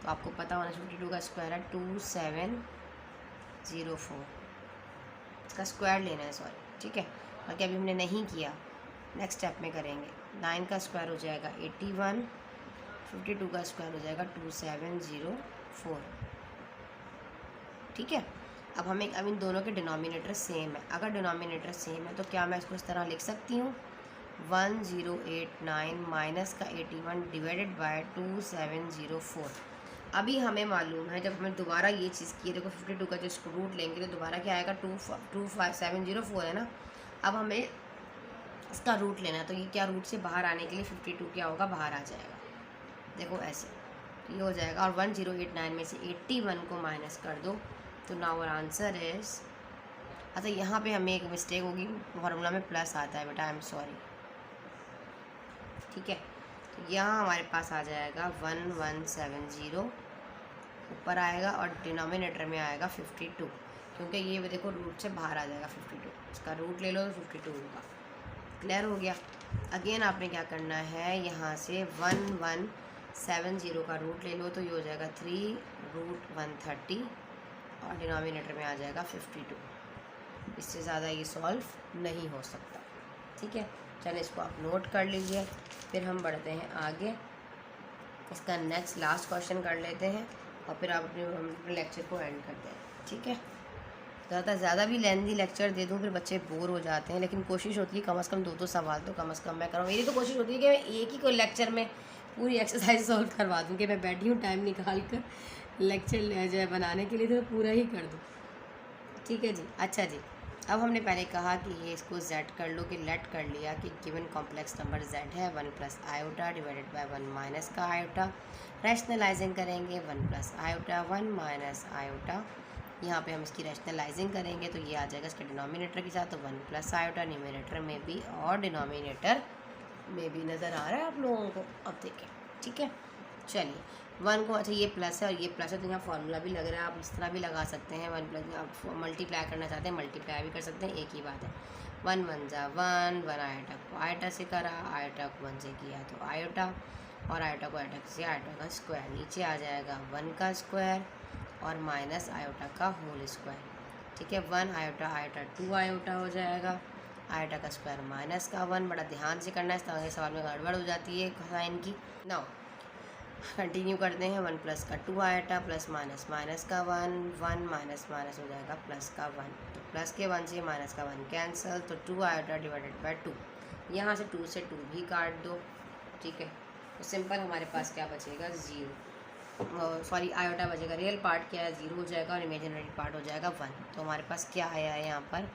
तो आपको पता होना 52 का स्क्वायर है 2704, इसका स्क्वायर लेना है, सॉरी, ठीक है। बाकी अभी हमने नहीं किया, नेक्स्ट स्टेप में करेंगे। 9 का स्क्वायर हो जाएगा 81, 52 का स्क्वायर हो जाएगा 2704, ठीक है। अब हमें अब इन दोनों के डिनोमिनेटर सेम है, अगर डिनोमिनेटर सेम है तो क्या मैं इसको इस तरह लिख सकती हूँ 1089 माइनस का 81 डिवाइडेड बाय 2704। अभी हमें मालूम है जब हमें दोबारा ये चीज़ की, देखो 52 का जो इसको रूट लेंगे तो दोबारा क्या आएगा 2704 है ना। अब हमें इसका रूट लेना है, तो ये क्या रूट से बाहर आने के लिए 52 क्या होगा, बाहर आ जाएगा, देखो ऐसे ये हो जाएगा। और 1089 में से 81 को माइनस कर दो तो नाउ आवर आंसर इज, अच्छा यहाँ पे हमें एक मिस्टेक होगी, फार्मूला में प्लस आता है बेटा, आई एम सॉरी, ठीक है। तो यहाँ हमारे पास आ जाएगा 1170 ऊपर आएगा और डिनोमिनेटर में आएगा 52, क्योंकि ये देखो रूट से बाहर आ जाएगा 52, इसका रूट ले लो तो 52 होगा। क्लियर हो गया? अगेन आपने क्या करना है, यहाँ से 1170 का रूट ले लो तो ये हो जाएगा 3√130 और डिनोमिनेटर में आ जाएगा 52। इससे ज़्यादा ये सॉल्व नहीं हो सकता, ठीक है। चलिए इसको आप नोट कर लीजिए, फिर हम बढ़ते हैं आगे, इसका नेक्स्ट लास्ट क्वेश्चन कर लेते हैं और फिर आप अपने लेक्चर को एंड करते हैं, ठीक है। ज़्यादा भी लेंदी लेक्चर दे दूँ फिर बच्चे बोर हो जाते हैं, लेकिन कोशिश होती है कम से कम 2 सवाल तो कम से कम मैं कराऊँ। मेरी तो कोशिश होती है कि मैं एक ही कोई लेक्चर में पूरी एक्सरसाइज सॉल्व करवा दूँ, कि मैं बैठी हूँ टाइम निकाल कर लेक्चर जो है बनाने के लिए, तो मैं पूरा ही कर दूँ, ठीक है जी। अच्छा जी, अब हमने पहले कहा कि ये इसको z कर लो, कि लेट कर लिया कि गिवन कॉम्प्लेक्स नंबर z है 1 plus iota divided by 1 minus का आयोटा। रैशनलाइजिंग करेंगे 1 प्लस आयोटा 1 माइनस आयोटा, यहाँ पे हम इसकी रैशनलाइजिंग करेंगे तो ये आ जाएगा इसके डिनोमिनेटर के साथ, तो 1 प्लस आयोटा न्यूमिनेटर में भी और डिनोमिनेटर में भी नज़र आ रहा है आप लोगों को, अब देखें, ठीक है। चलिए 1 को, अच्छा ये प्लस है और ये प्लस है तो यहाँ फार्मूला भी लग रहा है, आप इस तरह भी लगा सकते हैं, 1 प्लस आप मल्टीप्लाई करना चाहते हैं मल्टीप्लाई भी कर सकते हैं, एक ही बात है। 1 1 जा 1 आयोटा को आयोटा से करा, आयोटा को 1 से किया तो आयोटा, और आयोटा को आयोटा से आयोटा का स्क्वायर, नीचे आ जाएगा 1 का स्क्वायर और माइनस आयोटा का होल स्क्वायर, ठीक है। 1 आयोटा आयोटा 2 आयोटा हो जाएगा, आयोटा का स्क्वायर माइनस का 1, बड़ा ध्यान से करना है, इस तरह के सवाल में गड़बड़ हो जाती है साइन की। नाउ कंटिन्यू करते हैं, 1 प्लस का 2 आयोटा प्लस माइनस माइनस का 1 माइनस माइनस हो जाएगा प्लस का 1, तो प्लस के 1 से माइनस का 1 कैंसिल, तो 2 आयोटा डिवाइडेड बाय 2, यहाँ से 2 से 2 भी काट दो, ठीक है। तो सिंपल हमारे पास क्या बचेगा 0, सॉरी आयोटा बचेगा, रियल पार्ट क्या है 0 हो जाएगा और इमेजिनरी पार्ट हो जाएगा 1। तो हमारे पास क्या आया है, यहाँ पर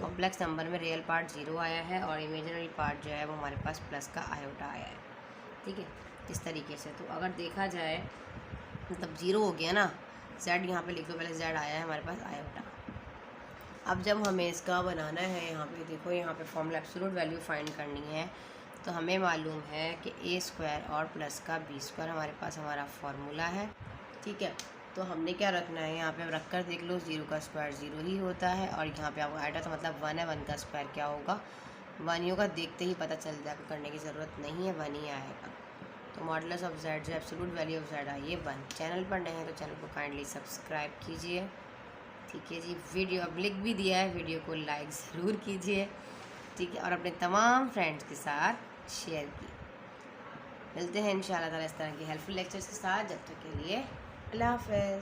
कॉम्प्लेक्स नंबर में रियल पार्ट 0 आया है और इमेजिनरी पार्ट जो है वो हमारे पास प्लस का आयोटा आया है, ठीक है। इस तरीके से तो अगर देखा जाए मतलब 0 हो गया ना, z यहाँ पे लिख दो, पहले z आया है हमारे पास आयोटा। अब जब हमें इसका बनाना है, यहाँ पे देखो, यहाँ पे फॉर्मूला एब्सोल्यूट वैल्यू फाइंड करनी है, तो हमें मालूम है कि a² और प्लस का b² हमारे पास हमारा फार्मूला है, ठीक है। तो हमने क्या रखना है, यहाँ पे रख कर देख लो, 0 का स्क्वायर 0 ही होता है और यहाँ पे आपको आयोटा तो मतलब 1 है, 1 का स्क्वायर क्या होगा 1 ही होगा, देखते ही पता चल जाएगा, करने की ज़रूरत नहीं है, 1 ही आएगा। तो मॉडुलस ऑफ z जो एब्सोल्यूट वैल्यू ऑफ z आइए 1। चैनल पर नए हैं तो चैनल को काइंडली सब्सक्राइब कीजिए, ठीक है जी। वीडियो अब लिख भी दिया है, वीडियो को लाइक ज़रूर कीजिए, ठीक है, और अपने तमाम फ्रेंड्स के साथ शेयर कीजिए। मिलते हैं इंशाल्लाह ताला इस तरह की हेल्पफुल लेक्चर्स के साथ, जब तक के लिए अल्लाह हाफ़िज़।